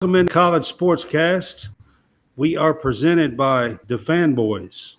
Welcome in College SportsCast. We are presented by the Fanboys.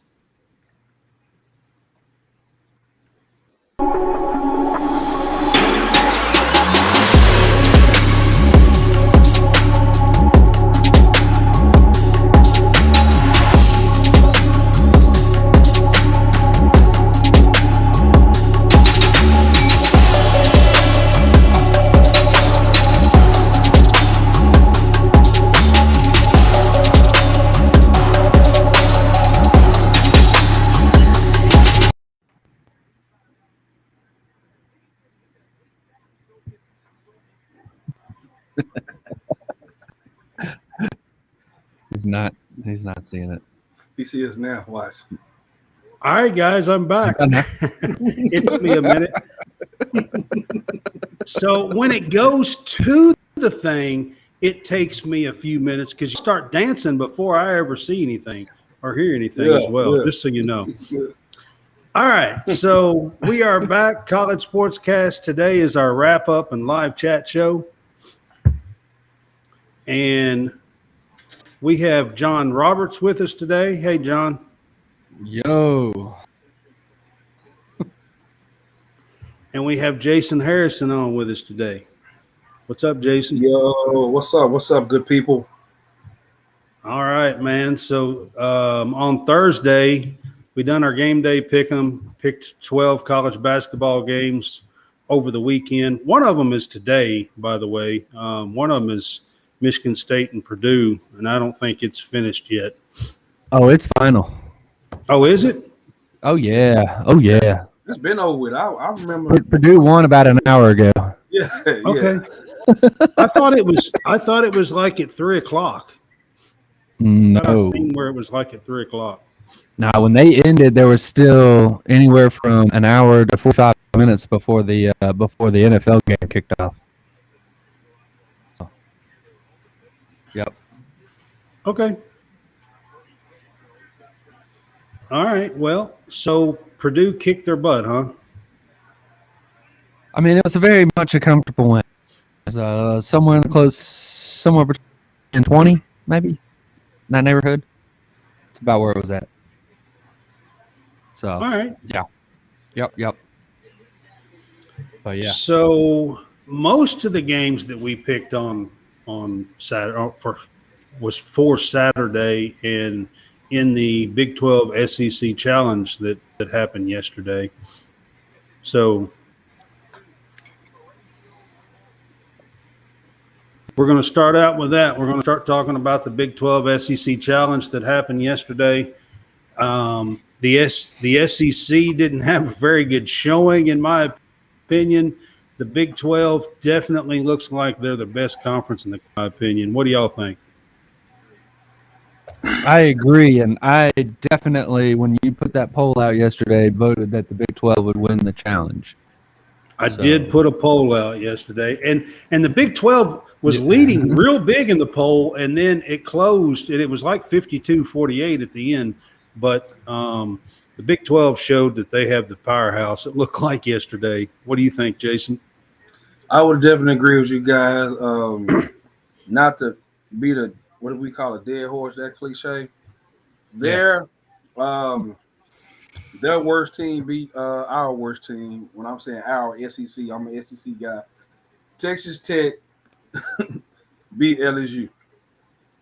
He's not seeing it. He sees us now. Watch. All right, guys, I'm back. It took me a minute. So when it goes to the thing, it takes me a few minutes because you start dancing before I ever see anything or hear anything as well, just so you know. All right, so we are back. College Sportscast today is our wrap-up and live chat show. And we have John Roberts with us today. Hey, John. Yo. And we have Jason Harrison on with us today. What's up, Jason? Yo, what's up? What's up, good people? All right, man. So on Thursday, we done our game day pick 'em, picked 12 college basketball games over the weekend. One of them is today, by the way. One of them is Michigan State and Purdue, and I don't think it's finished yet. Oh, it's final. Oh, is it? Oh, yeah. Oh, yeah. It's been over with. I remember. Purdue won about an hour ago. Yeah. Okay. I thought it was like at 3:00. No. I've seen where it was like at 3:00. Now, when they ended, there was still anywhere from an hour to 45 minutes before the NFL game kicked off. So, yep. Okay. All right. Well, so Purdue kicked their butt, huh? I mean, it was very much a comfortable win. It was somewhere in the close, somewhere between 20, maybe, in that neighborhood. It's about where it was at. So, all right. Yeah. Yep. But yeah. So most of the games that we picked on Saturday was for Saturday and in the Big 12 SEC Challenge that happened yesterday. So we're going to start out with that. We're going to start talking about the Big 12 SEC Challenge that happened yesterday. The SEC didn't have a very good showing, in my opinion. The Big 12 definitely looks like they're the best conference, in my opinion. What do y'all think? I agree, and I definitely, when you put that poll out yesterday, voted that the Big 12 would win the challenge. I did put a poll out yesterday, and the Big 12 was leading real big in the poll, and then it closed, and it was like 52-48 at the end. But the Big 12 showed that they have the powerhouse, it looked like yesterday. What do you think, Jason? I would definitely agree with you guys. Not to be the, what do we call a dead horse, that cliche. Their worst team beat our worst team. When I'm saying our SEC, I'm an SEC guy. Texas Tech beat LSU.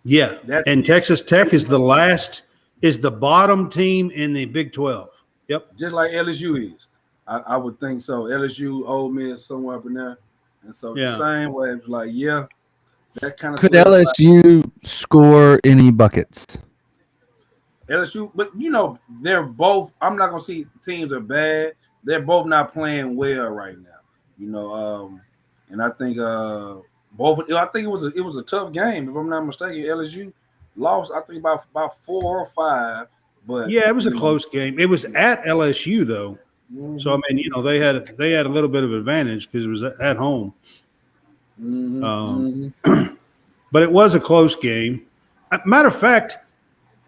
Yeah, and Texas Tech is the bottom team in the Big 12. Yep. Just like LSU is. I would think so. LSU, Ole Miss, somewhere up in there. And so the same way, it's like, that kind of. Could LSU score any buckets? LSU, but they're both. I'm not gonna see teams are bad. They're both not playing well right now. And I think both. I think it was a tough game. If I'm not mistaken, LSU lost. I think about 4 or 5. But yeah, it was a close game. It was at LSU though, so I mean, they had a little bit of advantage because it was at home. But it was a close game. Matter of fact,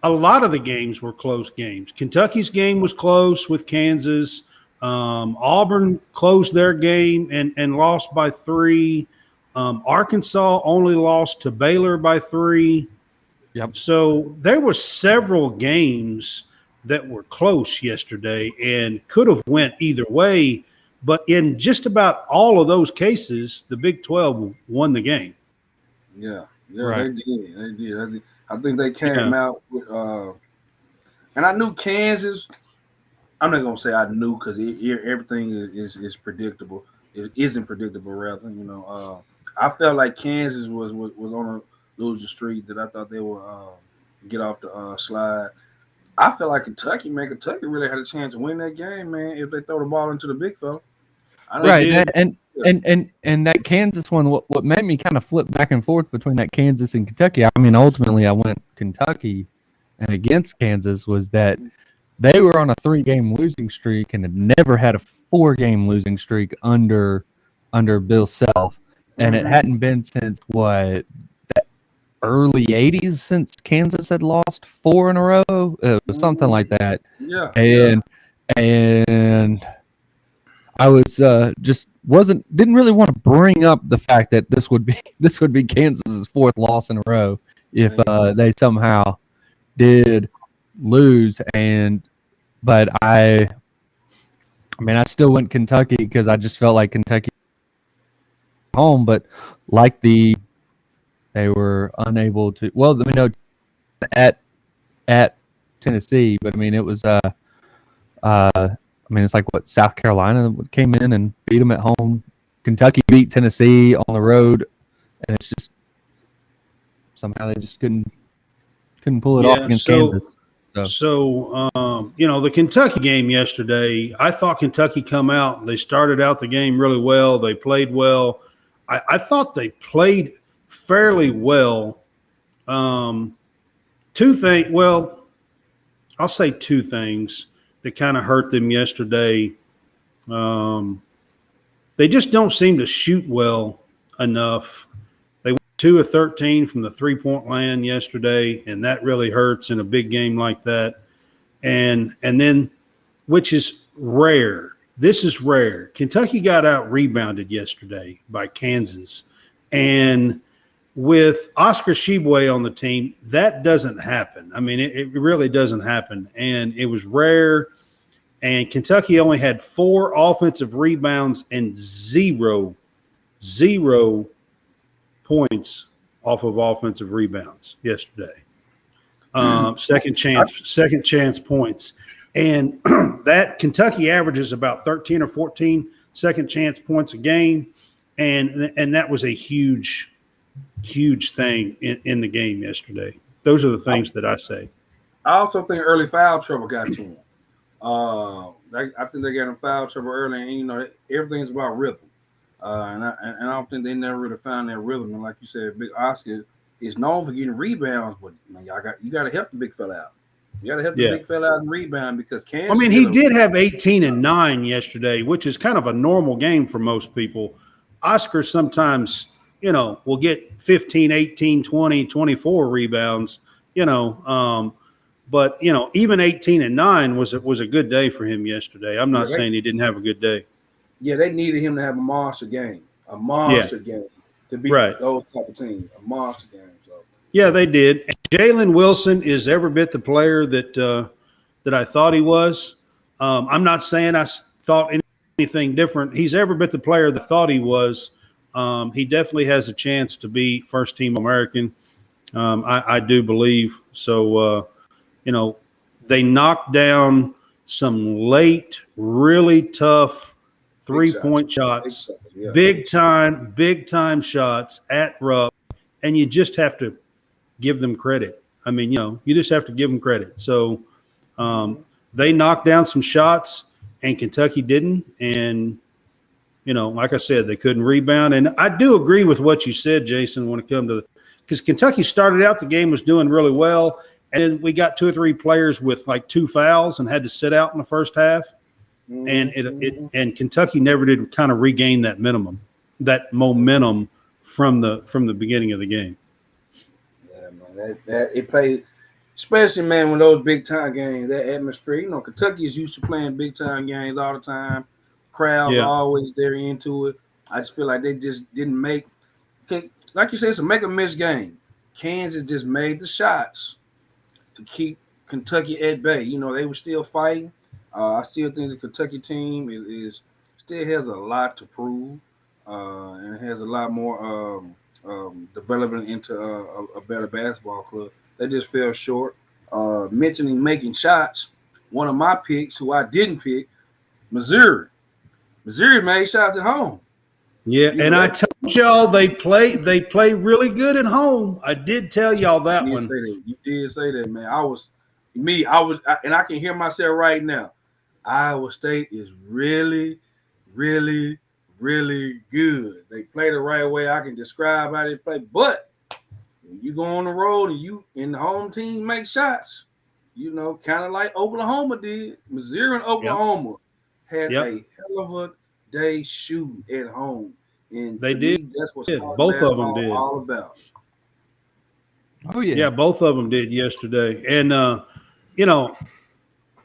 a lot of the games were close games. Kentucky's game was close with Kansas. Auburn closed their game and lost by 3. Arkansas only lost to Baylor by 3. Yep. So there were several games that were close yesterday and could have went either way. But in just about all of those cases, the Big 12 won the game. Yeah, Right. they did. They did. I think they came Yeah. out with, and I knew Kansas. I'm not gonna say I knew because everything is predictable. It isn't predictable, rather. I felt like Kansas was on a losing streak that I thought they would get off the slide. I feel like Kentucky really had a chance to win that game, man. If they throw the ball into the big fella, I They don't. Right, did. and that Kansas one, what made me kind of flip back and forth between that Kansas and Kentucky. I mean, ultimately, I went Kentucky, and against Kansas was that they were on a 3-game losing streak and had never had a 4-game losing streak under Bill Self, and it hadn't been since what, the early '80s since Kansas had lost 4 in a row. It was something like that, Yeah, and I was didn't really want to bring up the fact that this would be Kansas's 4th loss in a row if they somehow did lose. But I mean, I still went Kentucky because I just felt like Kentucky home, but they were unable to. Well, I mean, no, at Tennessee, but I mean, it was I mean, it's like what, South Carolina came in and beat them at home. Kentucky beat Tennessee on the road, and it's just somehow they just couldn't pull it off against Kansas. So the Kentucky game yesterday, I thought Kentucky come out. They started out the game really well. They played well. I thought they played fairly well. Two things. Well, I'll say 2 things that kind of hurt them yesterday. They just don't seem to shoot well enough. They went 2 of 13 from the 3-point line yesterday, and that really hurts in a big game like that. And then, which is rare. This is rare. Kentucky got out rebounded yesterday by Kansas, and with Oscar Tshiebwe on the team, that doesn't happen. I mean, it really doesn't happen. And it was rare. And Kentucky only had 4 offensive rebounds and zero points off of offensive rebounds yesterday. Second chance points. And that Kentucky averages about 13 or 14 second chance points a game. And that was a huge thing in the game yesterday. Those are the things that I say. I also think early foul trouble got to him. I think they got in foul trouble early, and everything's about rhythm. And I don't think they never really found their rhythm. And like you said, Big Oscar is known for getting rebounds, but man, you got to help the big fella out. You got to help the big fella out and rebound because Kansas. I mean, he did have 18 and 9 yesterday, which is kind of a normal game for most people. Oscar sometimes, will get 15, 18, 20, 24 rebounds, but even 18 and 9 was a good day for him yesterday. I'm not saying he didn't have a good day. Yeah, they needed him to have a monster game to beat those type of teams. A monster game. So yeah, they did. Jalen Wilson is every bit the player that I thought he was. I'm not saying I thought anything different. He's every bit the player that I thought he was. He definitely has a chance to be first team American. I do believe so. They knocked down some late, really tough 3-point shots, big time shots at Rupp, and you just have to give them credit. I mean, you just have to give them credit. So they knocked down some shots, and Kentucky didn't. And like I said, they couldn't rebound. And I do agree with what you said, Jason, when it comes to because Kentucky started out the game was doing really well. And we got 2 or 3 players with like 2 fouls and had to sit out in the first half. And and Kentucky never did kind of regain that momentum from the beginning of the game. Yeah, man, that it played, especially man when those big time games, that atmosphere. Kentucky is used to playing big time games all the time. Crowds are always there into it. I just feel like they just didn't make like you said, it's a make or miss game. Kansas just made the shots to keep Kentucky at bay. You know, they were still fighting. I still think the Kentucky team is still has a lot to prove, and has a lot more development into a better basketball club. They just fell short. Mentioning making shots, one of my picks, who I didn't pick, Missouri. Missouri made shots at home. Yeah, and I told y'all they play really good at home. I did tell y'all that one. You did say that, man. And I can hear myself right now. Iowa State is really, really, really good. They play the right way. I can describe how they play. But when you go on the road and the home team make shots, you know, kind of like Oklahoma did. Missouri and Oklahoma had a hell of a day shooting at home. And they did. That's what both of them did. All about. Oh yeah. Yeah, both of them did yesterday. And you know,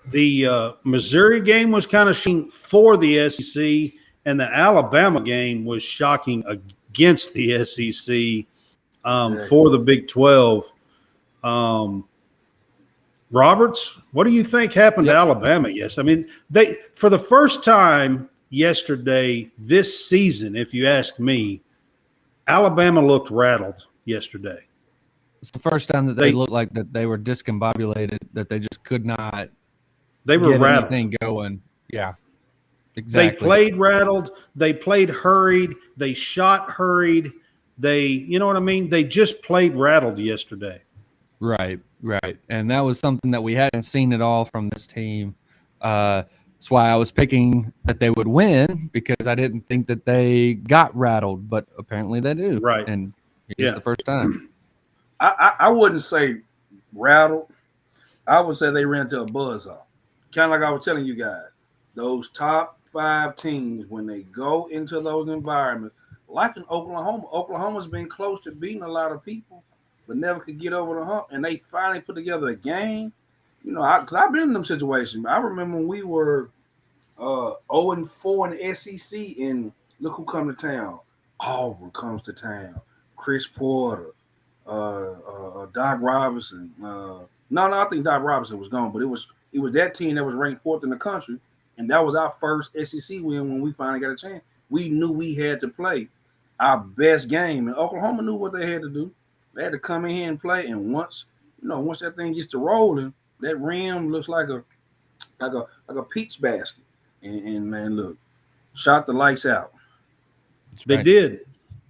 the Missouri game was kind of shocking for the SEC, and the Alabama game was shocking against the SEC for the Big 12. Roberts, what do you think happened to Alabama? Yes, I mean, they for the first time yesterday this season, if you ask me, Alabama looked rattled yesterday. It's the first time that they looked like that they were discombobulated, that they just could not. They were rattled. Anything going. Yeah, exactly. They played rattled. They played hurried. They shot hurried. You know what I mean? They just played rattled yesterday. Right. And that was something that we hadn't seen at all from this team. That's why I was picking that they would win, because I didn't think that they got rattled, but apparently they do. Right. And it's the first time. I wouldn't say rattled. I would say they ran to a buzzsaw. Kind of like I was telling you guys, those top 5 teams, when they go into those environments, like in Oklahoma's been close to beating a lot of people, but never could get over the hump. And they finally put together a game. You know, because I've been in them situations. I remember when we were 0-4 in the SEC, and look who come to town. Auburn comes to town. Chris Porter, Doc Robinson. I think Doc Robinson was gone, but it was that team that was ranked 4th in the country, and that was our first SEC win when we finally got a chance. We knew we had to play our best game, and Oklahoma knew what they had to do. They had to come in here and play, and once that thing gets to rolling, that rim looks like a peach basket. And man, look, shot the lights out. They did.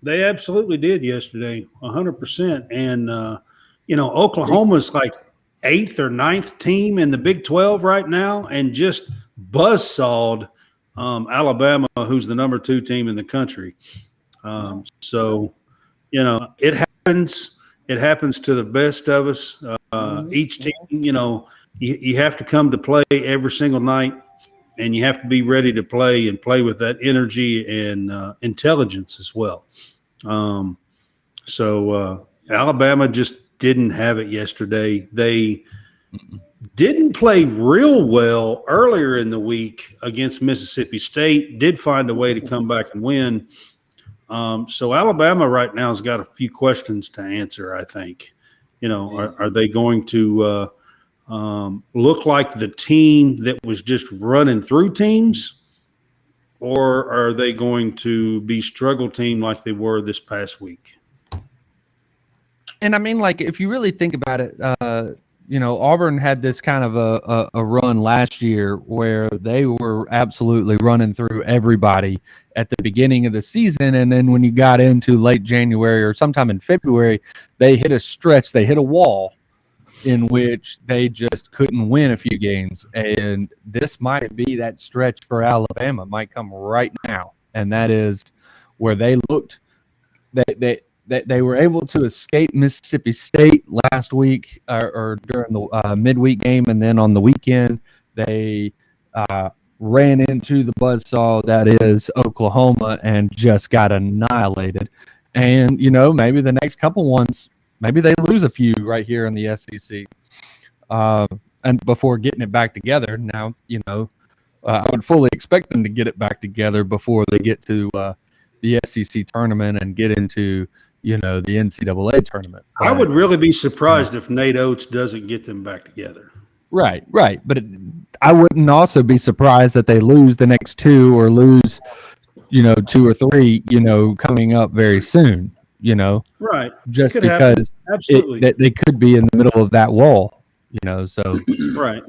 They absolutely did yesterday, 100%. And Oklahoma's like 8th or 9th team in the Big 12 right now, and just buzzsawed Alabama, who's the number 2 team in the country. So, you know, it happens. It happens to the best of us. Each team, you know, you have to come to play every single night, and you have to be ready to play and play with that energy and intelligence as well. So Alabama just didn't have it yesterday. They didn't play real well earlier in the week against Mississippi State, did find a way to come back and win. So Alabama right now has got a few questions to answer, I think. You know, are they going to look like the team that was just running through teams, or are they going to be struggle team like they were this past week? And I mean, like, if you really think about it, you know, Auburn had this kind of a run last year where they were absolutely running through everybody at the beginning of the season. And then when you got into late January or sometime in February, they hit a stretch, they hit a wall in which they just couldn't win a few games. And this might be that stretch for Alabama. It might come right now. And that is where they looked, they were able to escape Mississippi State last week or during the midweek game. And then on the weekend, they ran into the buzzsaw that is Oklahoma and just got annihilated. And, you know, maybe the next couple ones, maybe they lose a few right here in the SEC. And before getting it back together. Now, you know, I would fully expect them to get it back together before they get to the SEC tournament and get into the NCAA tournament. I would really be surprised if Nate Oates doesn't get them back together. Right. But I wouldn't also be surprised that they lose the next two or lose, 2 or 3, coming up very soon, Right. just Could happen. because Absolutely. they could be in the middle of that wall, so. Right.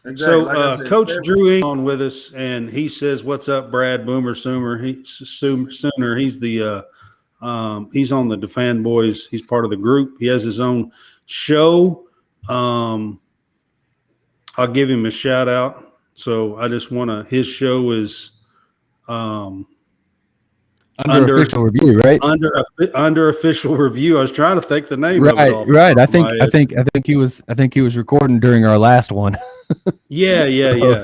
Exactly. So Like I said, Coach Drew Ing on with us, and he says, "What's up, Brad Boomer Sooner?" Sooner. He's the he's on the Defan Boys. He's part of the group. He has his own show. I'll give him a shout out. So I just want to. His show is Under official review, right? Under official review. I was trying to think the name of it. Right. I think he was recording during our last one. Yeah.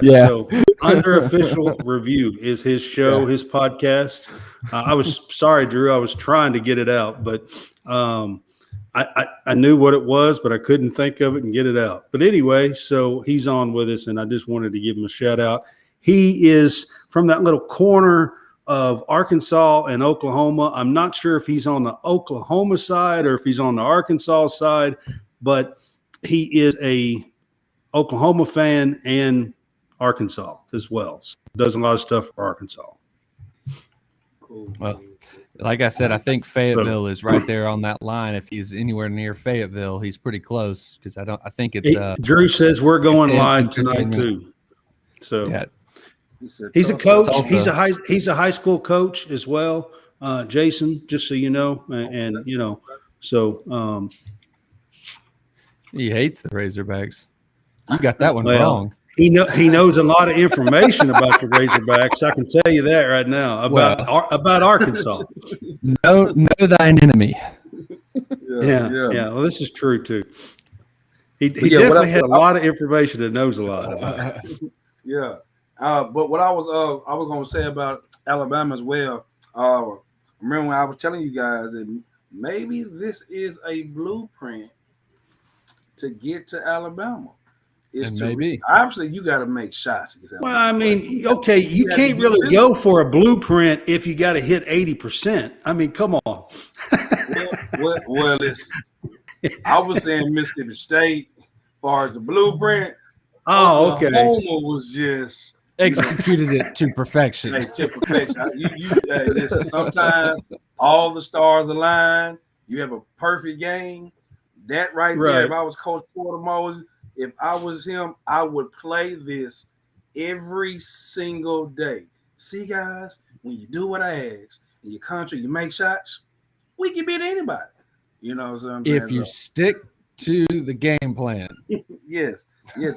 So Under Official Review is his show, his podcast. I was sorry, Drew. I was trying to get it out, but I knew what it was, but I couldn't think of it and get it out. But anyway, so he's on with us, and I just wanted to give him a shout out. He is from that little corner of Arkansas and Oklahoma. I'm not sure if he's on the Oklahoma side or if he's on the Arkansas side, but he is a Oklahoma fan and Arkansas as well. So does a lot of stuff for Arkansas. cool. Well, like I said, I think Fayetteville is right there on that line. If he's anywhere near Fayetteville, he's pretty close because I think it's Drew says we're going it's live in tonight 15 too. So yeah. he's a coach. Tulsa. He's a high school coach as well. Jason, just so you know, and so He hates the Razorbacks. You got that one Well, wrong. he knows a lot of information about the Razorbacks. I can tell you that right now about Arkansas. Know thine enemy. Yeah. Well, this is true too. He Yeah, definitely has a lot of information and knows a lot about it. Yeah. But what I was going to say about Alabama as well. Remember when I was telling you guys that maybe this is a blueprint to get to Alabama. Maybe. Obviously you got to make shots against Alabama. Well, I mean, okay, you can't really go for a blueprint if you got to hit 80%. I mean, come on. well, listen. I was saying Mississippi State, as far as the blueprint. Oh, okay. Oklahoma was just Executed it to perfection. Hey, to perfection. Listen, sometimes all the stars align. You have a perfect game. That right there, if I was Coach Porter Moses, if I was him, I would play this every single day. See, guys, when you do what I ask in your country, you make shots, we can beat anybody. You know what I'm saying? If you stick to the game plan. Yes.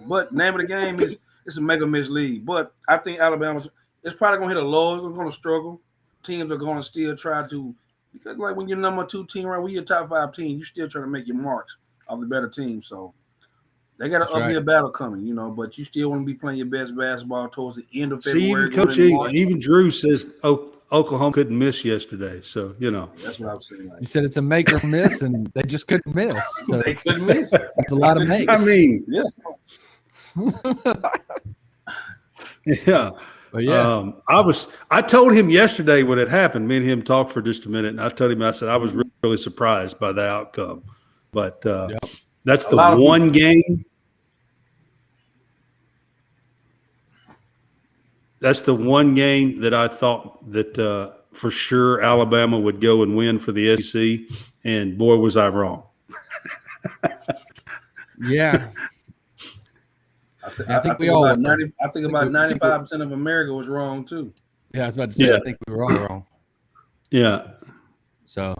But name of the game is it's a mega mislead. But I think Alabama's it's probably gonna hit a low. It's gonna struggle. Teams are gonna still try to because like when you're number 2 team, right? When you're top 5 team, you still trying to make your marks of the better team. So they got an uphill battle coming, but you still want to be playing your best basketball towards the end of February. See, even Drew says Oklahoma couldn't miss yesterday. So, That's what I was saying. You said it's a make or miss, and they just couldn't miss. So they couldn't miss. It's a lot of makes. I mean, yeah. But yeah. I told him yesterday when it happened, me and him talked for just a minute, and I told him, I said, I was really surprised by the outcome. But that's the one game. That's the one game that I thought that for sure Alabama would go and win for the SEC, and boy, was I wrong. Yeah. I think we all. I think about 95% of America was wrong too. Yeah, I was about to say. I think we were all wrong. Yeah. So.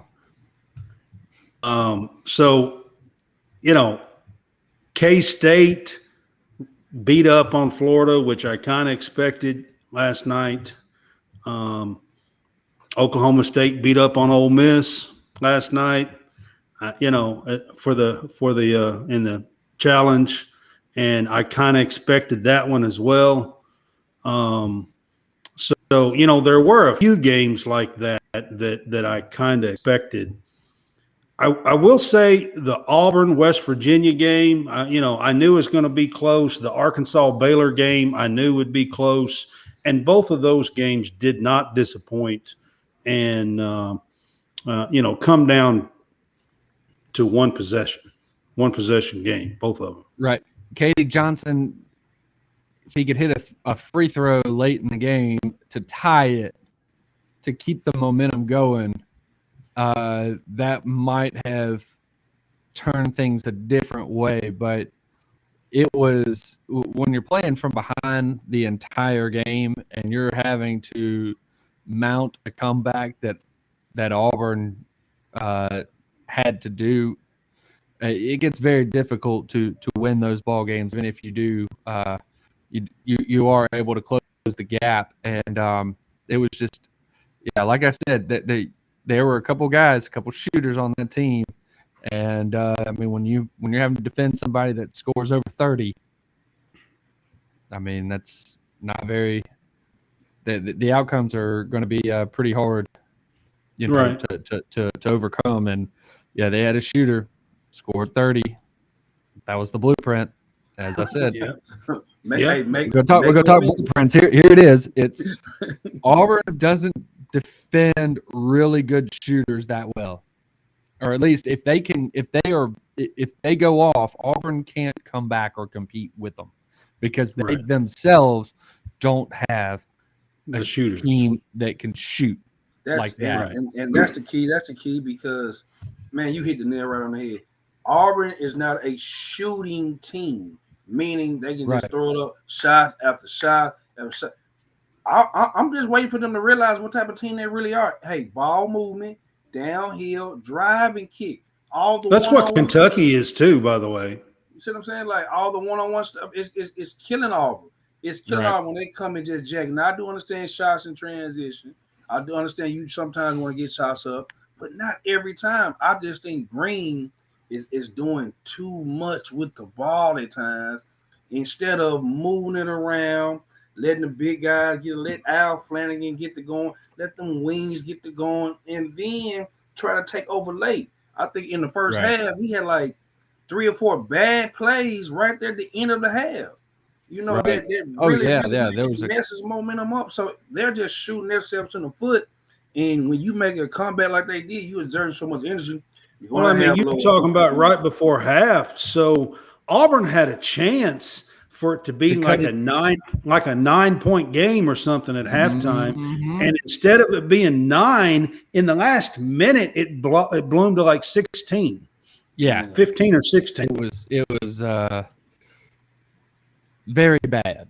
K-State beat up on Florida, which I kind of expected last night. Oklahoma State beat up on Ole Miss last night. For the in the challenge, and I kind of expected that one as well. So there were a few games like that I kind of expected. I will say the Auburn West Virginia game, I knew it was going to be close. The Arkansas Baylor game, I knew would be close, and both of those games did not disappoint. And come down to one possession game, both of them. Right. Katie Johnson, if he could hit a free throw late in the game to tie it, to keep the momentum going, that might have turned things a different way. But it was when you're playing from behind the entire game and you're having to mount a comeback that Auburn had to do. It gets very difficult to win those ball games, even if you do. You are able to close the gap, and it was just, yeah, like I said, that there were a couple shooters on that team, and I mean when you're having to defend somebody that scores over 30, I mean that's not very. The outcomes are going to be pretty hard, Right. to overcome, and yeah, they had a shooter. Scored 30. That was the blueprint, as I said. Yeah. We're gonna talk blueprints. Here it is. It's Auburn doesn't defend really good shooters that well, or at least if they go off, Auburn can't come back or compete with them because they themselves don't have the shooters team that can shoot like that. Right. And that's the key. That's the key because, man, you hit the nail right on the head. Auburn is not a shooting team, meaning they can just throw it up shot after shot after shot. I'm just waiting for them to realize what type of team they really are. Hey, ball movement, downhill, drive and kick. That's what Kentucky is too, by the way. You see what I'm saying? Like all the one-on-one stuff is killing Auburn. It's killing Auburn when they come and just jack. Now I do understand shots in transition. I do understand you sometimes want to get shots up, but not every time. I just think Green is doing too much with the ball at times. Instead of moving it around, letting the big guys let Al Flanagan get to going, let them wings get to going, and then try to take over late. I think in the first half, he had like 3 or 4 bad plays right there at the end of the half. That really there was messes momentum up. So they're just shooting themselves in the foot. And when you make a comeback like they did, you exert so much energy. Well, I mean, you were talking about right before half. So Auburn had a chance for it to be like a 9-point game or something at halftime, and instead of it being 9 in the last minute, it bloomed to like 16. Yeah, 15 or 16. It was very bad.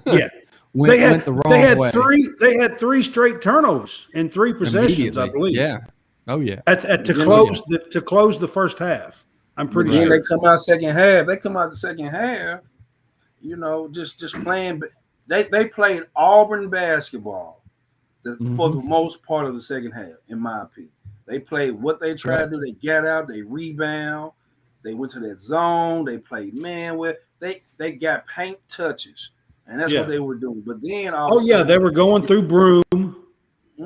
Yeah. They had 3 straight turnovers in 3 possessions, I believe. Yeah. Oh yeah. To close the first half. I'm pretty sure. They come out second half. They come out the second half, just playing. But they played Auburn basketball for the most part of the second half, in my opinion. They played what they tried to do. They got out, they rebound, they went to that zone, they played man with. They got paint touches, and that's what they were doing. But then they were going through Broom.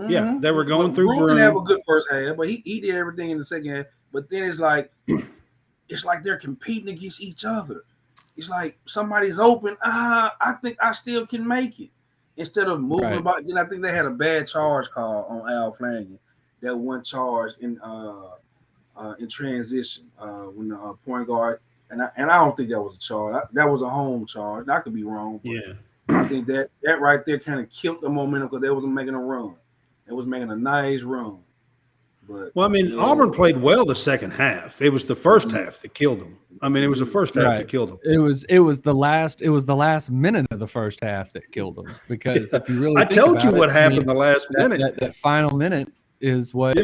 Yeah, they were going through Broom. Didn't have a good first half, but he did everything in the second half. But then it's like they're competing against each other. It's like somebody's open. I think I still can make it. Instead of moving about, then I think they had a bad charge call on Al Flanagan. That one charge in transition when the point guard, and I don't think that was a charge. That was a home charge. I could be wrong. But I think that right there kind of killed the momentum because they wasn't making a run. It was making a nice run. But Auburn played well the second half. It was the first half that killed them. It was the first half that killed them. It was the last minute of the first half that killed them because if you really, I told you what happened the last minute. That final minute is what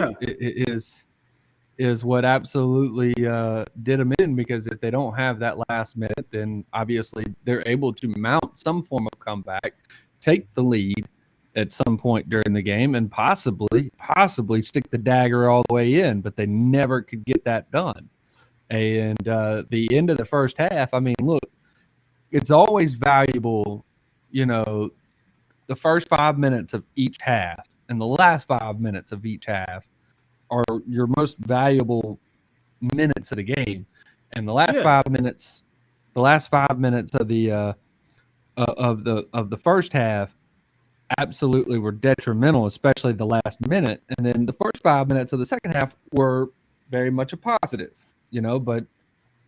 is what absolutely did them in, because if they don't have that last minute, then obviously they're able to mount some form of comeback, take the lead at some point during the game, and possibly stick the dagger all the way in, but they never could get that done. And the end of the first half, look, it's always valuable, the first 5 minutes of each half and the last 5 minutes of each half are your most valuable minutes of the game. And the last 5 minutes, of the first half, absolutely were detrimental, especially the last minute. And then the first 5 minutes of the second half were very much a positive, but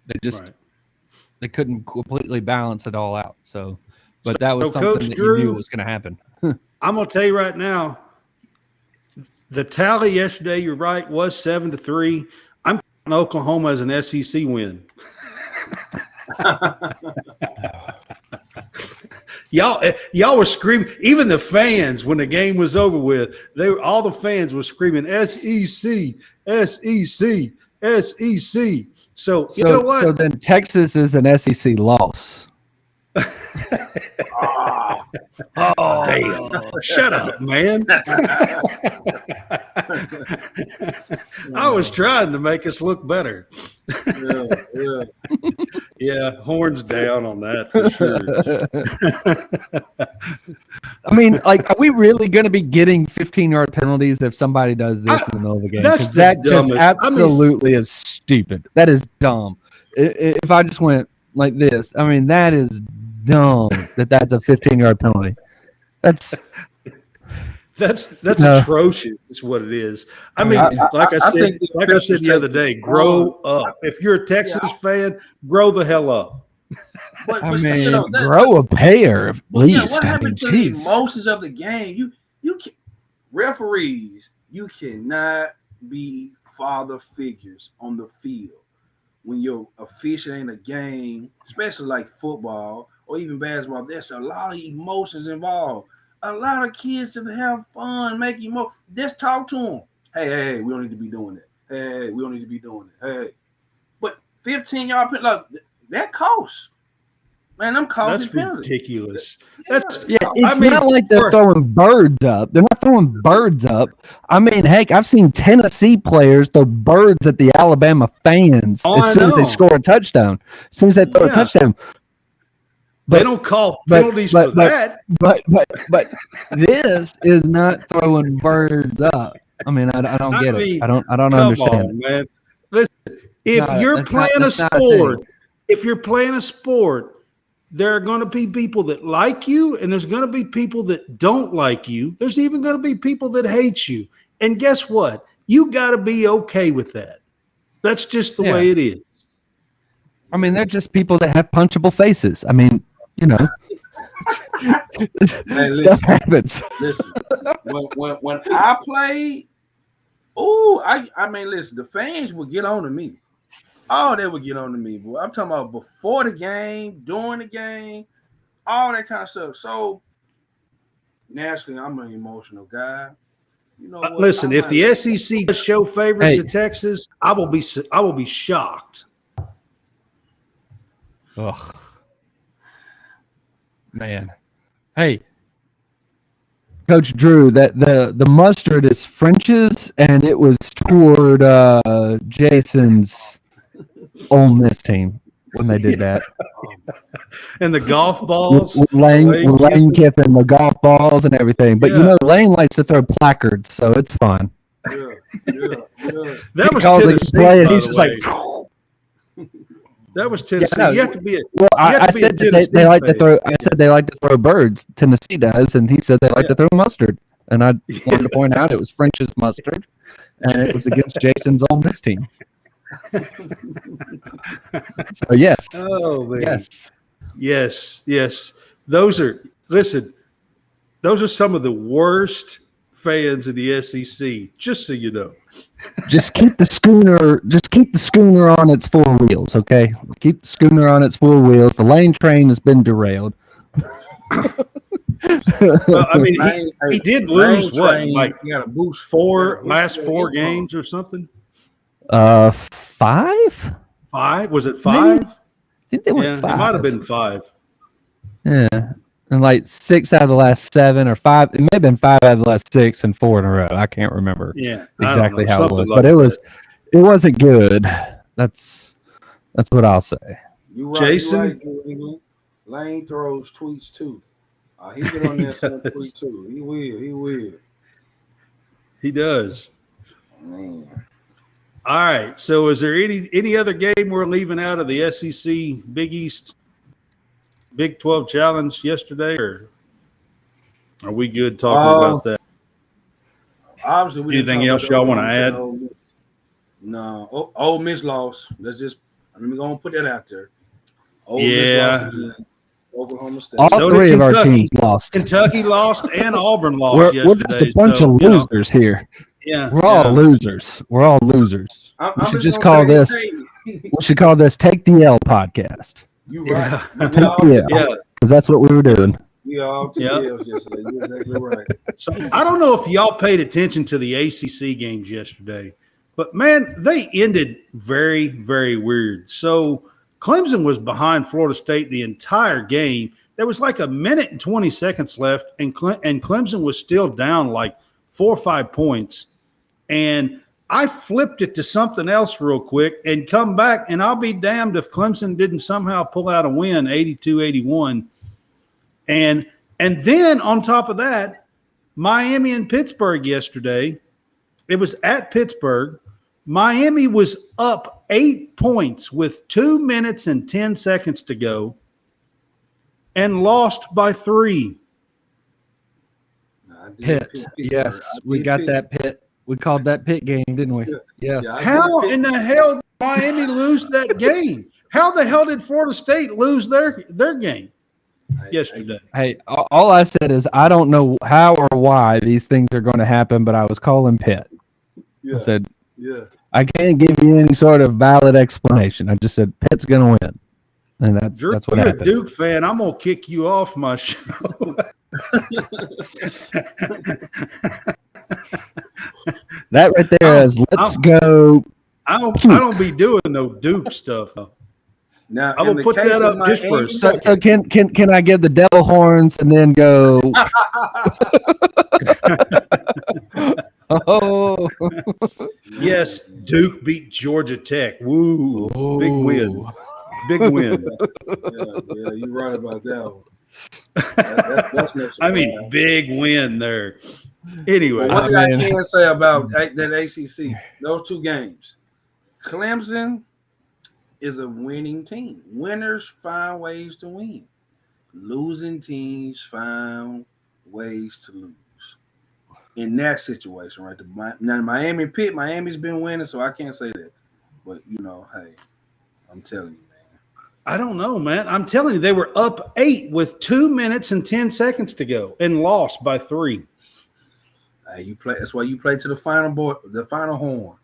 they just they couldn't completely balance it all out. So, but that was something Coach that Drew, you knew was going to happen. I'm going to tell you right now, the tally yesterday, you're right, was 7-3. I'm counting Oklahoma as an SEC win. Y'all were screaming. Even the fans, when the game was over with, all the fans were screaming SEC, SEC, SEC. So you know what? So then Texas is an SEC loss. Oh, damn. Shut up, man. I was trying to make us look better. Yeah, horns down on that for sure. I mean, like, are we really going to be getting 15-yard penalties if somebody does this in the middle of the game? That's That just dumbest. absolutely is stupid. That is dumb. If I just went like this, I mean, that is dumb that's a 15-yard penalty. That's atrocious. Is what it is. I mean, like I said the other day, grow up. If you're a Texas fan, grow the hell up. Grow a pair at least. What happened to the emotions of the game? You can, referees, you cannot be father figures on the field when you're officiating a game, especially like football or even basketball. There's a lot of emotions involved. A lot of kids just have fun, make emotion. Just talk to them. Hey, we don't need to be doing that. Hey, we don't need to be doing it. Hey, but 15-yard penalty, that costs. Man, I'm causing penalties. Ridiculous. It's not like they're throwing birds up. They're not throwing birds up. I mean, heck, I've seen Tennessee players throw birds at the Alabama fans as soon as they score a touchdown. As soon as they throw a touchdown. But they don't call penalties for that. But this is not throwing birds up. I mean, I don't get it. I don't understand. On, man. Listen, if you're playing a sport, there are going to be people that like you, and there's going to be people that don't like you. There's even going to be people that hate you. And guess what? You got to be okay with that. That's just the way it is. I mean, they're just people that have punchable faces. I mean, stuff happens. Listen, when I played, listen, the fans would get on to me. Oh, they would get on to me, boy. I'm talking about before the game, during the game, all that kind of stuff. So, naturally, I'm an emotional guy. You know what? Listen, if the SEC does show favor to Texas, I will be shocked. Ugh. Man. Hey, Coach Drew, that the mustard is French's, and it was toward Jason's Ole Miss team when they did that. And the golf balls. With Lane Kiffin, the golf balls and everything. But Lane likes to throw placards, so it's fun. Yeah. That was Tennessee. He's just like. That was Tennessee. You have to be I said they like to throw. I said they like to throw birds. Tennessee does, and he said they like to throw mustard. And I wanted to point out it was French's mustard, and it was against Jason's Ole Miss team. So yes. Oh man. Yes. Those are some of the worst fans of the SEC. Just so you know. Just keep the schooner on its four wheels, okay? Keep the schooner on its four wheels. The Lane train has been derailed. Well, I mean, he did lose like last four games or something. 5? 5? Was it 5? I think they went 5. It might have been 5. Yeah, and like 6 out of the last 7 or 5. It may have been 5 out of the last 6 and 4 in a row. I can't remember exactly how it was, but it wasn't good. That's what I'll say. You're right, Jason, Lane throws tweets too. He get on there some tweet too. He will. He does. Man. All right. So, is there any other game we're leaving out of the SEC Big East Big 12 Challenge yesterday, or Are we good talking about that? Obviously, we didn't Anything talk else about the y'all want to Oklahoma State add? and Ole Miss. No, Ole Miss lost. Let me go and put that out there. Ole Miss lost again. Oklahoma State. All So three did of our Kentucky. teams lost. Kentucky lost and Auburn lost We're yesterday. just a bunch of losers here. Yeah, We're all losers. We're all losers. We should just call this. We should call this "Take the L" podcast. You right. Yeah. Take the L. Yeah. Because that's what we were doing. We all TLs yesterday. You're exactly right. So I don't know if y'all paid attention to the ACC games yesterday, but man, they ended very, very weird. So Clemson was behind Florida State the entire game. There was like a minute and 20 seconds left, and Clemson was still down like 4 or 5 points. And I flipped it to something else real quick and come back, and I'll be damned if Clemson didn't somehow pull out a win, 82-81. And then on top of that, Miami and Pittsburgh yesterday, it was at Pittsburgh. Miami was up 8 points with 2 minutes and 10 seconds to go and lost by 3. Pitt. Yes, we got that Pitt. We called that Pitt game, didn't we? Yes. How in the hell did Miami lose that game? How the hell did Florida State lose their game yesterday? Hey, all I said is I don't know how or why these things are going to happen, but I was calling Pitt. I said, I can't give you any sort of valid explanation. I just said Pitt's going to win, and that's Drew, what you're happened. a Duke fan. I'm gonna kick you off my show. That right there is let's go. I don't be doing no Duke stuff. Now I will put that up just for a second. So can I get the devil horns and then go? Oh, Yes, Duke beat Georgia Tech. Woo, big win, big win. Yeah, you're right about that one. That's no I mean, surprise. big win there. Anyway, But one thing I can say about that ACC, those two games, Clemson is a winning team. Winners find ways to win. Losing teams find ways to lose. In that situation, right? Now, Miami Pitt, Miami's been winning, so I can't say that. But, hey, I'm telling you, man. I don't know, man. I'm telling you, they were up 8 with 2 minutes and 10 seconds to go and lost by 3. Hey, you play. That's why you play to the final horn.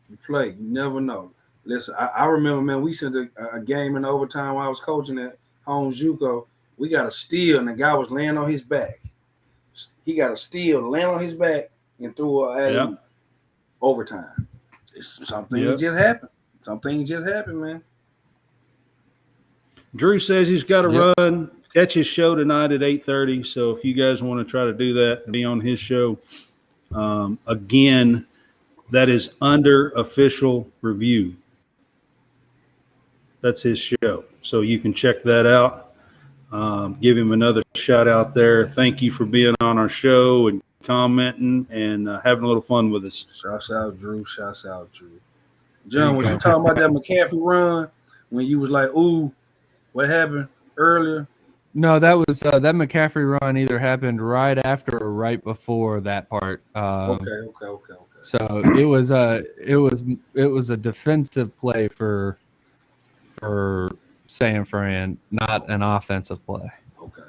You play. You never know. Listen, I remember, man. We sent a game in overtime while I was coaching at Holmes JUCO. We got a steal, and the guy was laying on his back. He got a steal, land on his back, and threw a overtime. It's something just happened. Something just happened, man. Drew says he's got to run. Catch his show tonight at 8:30. So if you guys want to try to do that, be on his show. Again, that is under official review. That's his show. So you can check that out. Give him another shout out there. Thank you for being on our show and commenting and having a little fun with us. Shouts out, Drew. Shouts out, Drew. John, was you talking about that McCaffrey run when you was like, ooh, what happened earlier? no, that was that McCaffrey run either happened right after or right before that part. Okay. So it was a defensive play for San Fran, not an offensive play. Okay.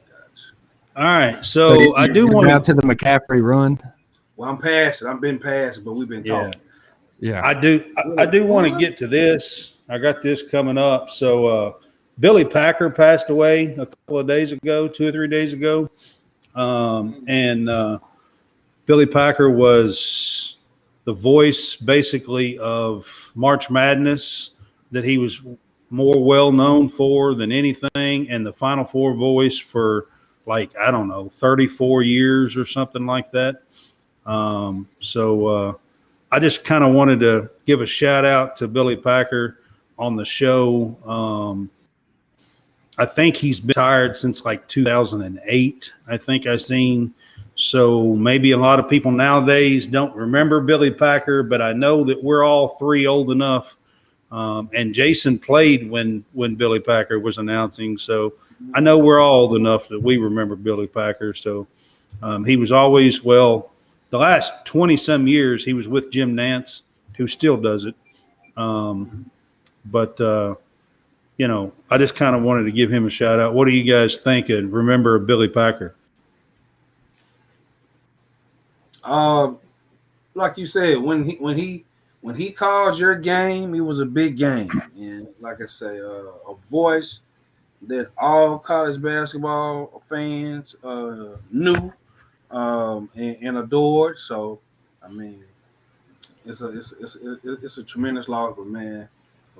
Gotcha. All right. So I do want now to the McCaffrey run. Well, I'm past it. I've been past it, but we've been talking. Yeah. I do want to get to this. I got this coming up. So Billy Packer passed away a couple of days ago, 2 or 3 days ago. And Billy Packer was the voice basically of March Madness that he was more well known for than anything, and the Final Four voice for 34 years or something like that. So I just kind of wanted to give a shout out to Billy Packer on the show. I think he's been retired since 2008. I think I've seen. So maybe a lot of people nowadays don't remember Billy Packer, but I know that we're all three old enough And Jason played when Billy Packer was announcing. So I know we're all old enough that we remember Billy Packer. So he was always, the last 20-some years, he was with Jim Nance, who still does it. But I just kind of wanted to give him a shout out. What do you guys think and remember of Billy Packer? Like you said, when he called your game, it was a big game, and like I say, a voice that all college basketball fans knew and adored. So, I mean, it's a tremendous loss, but man,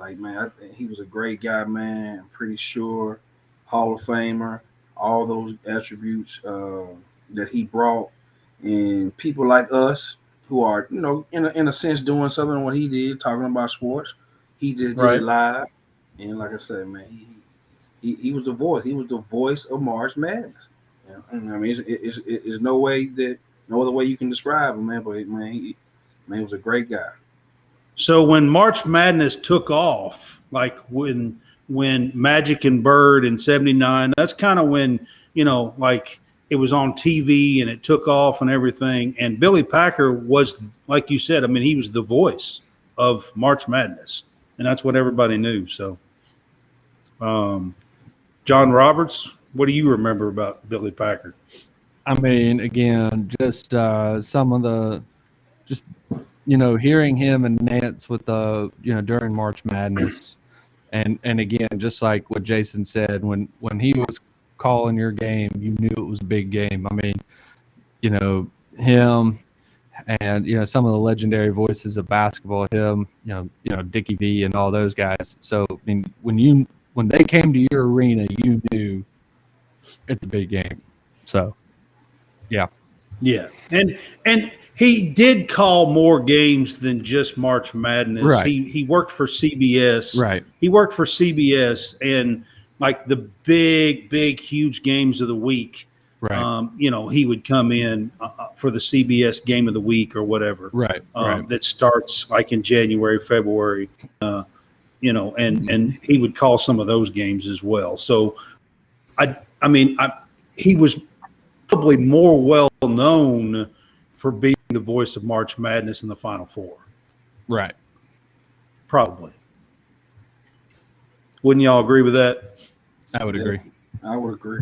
I think he was a great guy, man. I'm pretty sure Hall of Famer, all those attributes that he brought, and people like us who are, in a sense, doing something what he did, talking about sports. He just did it live, and like I said, man, he was the voice. He was the voice of March Madness. I mean, it's no other way you can describe him, man. But man, he was a great guy. So when March Madness took off, like when Magic and Bird in '79, that's kind of when, like it was on TV and it took off and everything. And Billy Packer was, like you said, I mean, he was the voice of March Madness, and that's what everybody knew. So, John Roberts, what do you remember about Billy Packer? I mean, again, just some of the, just hearing him and Nance with the during March Madness, and again, just like what Jason said, when he was calling your game, you knew it was a big game. I mean, him and some of the legendary voices of basketball, him, Dickie V and all those guys. So I mean, when they came to your arena, you knew it's a big game. So yeah. And he did call more games than just March Madness. Right. He worked for CBS. Right. He worked for CBS, and like the big, huge games of the week. Right. He would come in for the CBS game of the week or whatever. Right. That starts like in January, February. And he would call some of those games as well. So, he was probably more well known for being the voice of March Madness in the Final Four. Right. Probably. Wouldn't y'all agree with that? I would agree. I would agree.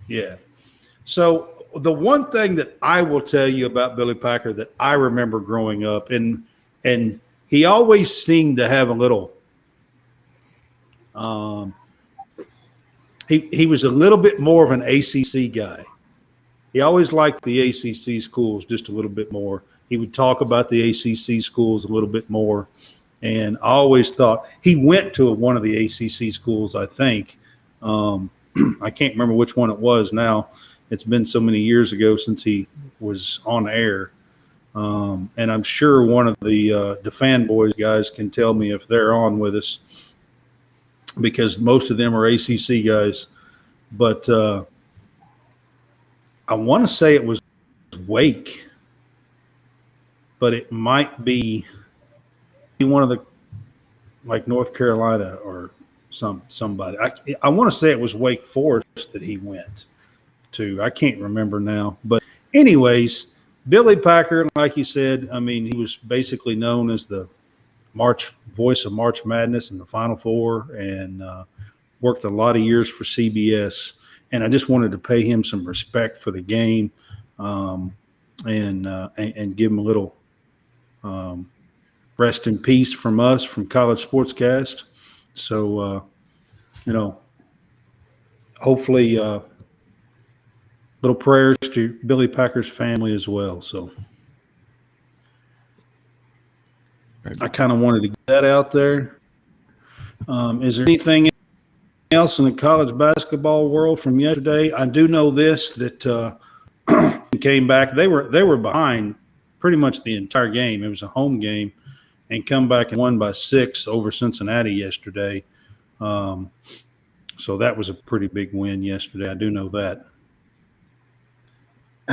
Yeah. So the one thing that I will tell you about Billy Packer that I remember growing up, and he always seemed to have a little he was a little bit more of an ACC guy. He always liked the ACC schools just a little bit more. He would talk about the ACC schools a little bit more. And I always thought he went to one of the ACC schools, I think. I can't remember which one it was now. It's been so many years ago since he was on air. And I'm sure one of the fanboys guys can tell me if they're on with us, because most of them are ACC guys. But I want to say it was Wake, but it might be one of the, like, North Carolina or somebody. I want to say it was Wake Forest that he went to. I can't remember now. But anyways, Billy Packer, like you said, I mean, he was basically known as the voice of March Madness in the Final Four, and worked a lot of years for CBS. And I just wanted to pay him some respect for the game, and give him a little rest in peace from us, from College Sportscast. So, hopefully, little prayers to Billy Packer's family as well. So I kind of wanted to get that out there. Is there anything else in the college basketball world from yesterday? I do know this, that came back. They were behind pretty much the entire game. It was a home game, and come back and won by 6 over Cincinnati yesterday. So that was a pretty big win yesterday. I do know that.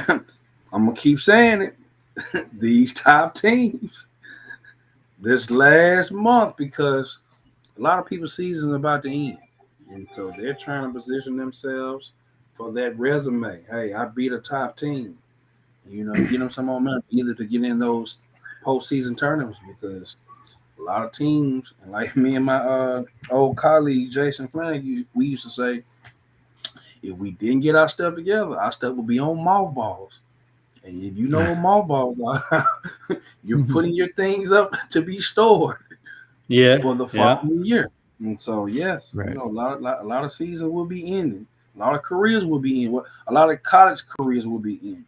I'm gonna keep saying it. These top teams, this last month because a lot of people's season is about to end. And so they're trying to position themselves for that resume. Hey, I beat a top team. Get them some momentum either to get in those postseason tournaments because a lot of teams, and like me and my old colleague Jason Flanagan, we used to say, if we didn't get our stuff together, our stuff would be on mothballs. And if you know what mothballs are, you're putting your things up to be stored for the following year. And so, yes, right. a lot of seasons will be ending. A lot of careers will be in. A lot of college careers will be ending.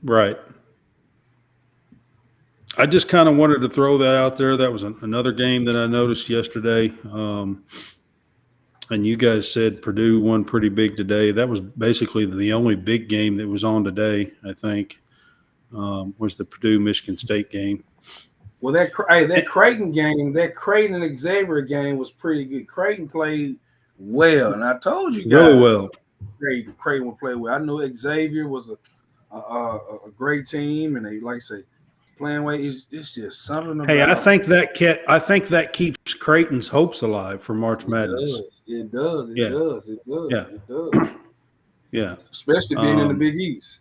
Right. I just kind of wanted to throw that out there. That was another game that I noticed yesterday. And you guys said Purdue won pretty big today. That was basically the only big game that was on today, I think, was the Purdue-Michigan State game. Well, that Creighton game, that Creighton and Xavier game was pretty good. Creighton played well, and I told you guys really well. Creighton would play well. I knew Xavier was a great team, and they, like I say, playing well. It's just something about. Hey, I think that keeps Creighton's hopes alive for March Madness. It does. Yeah. Especially being in the Big East.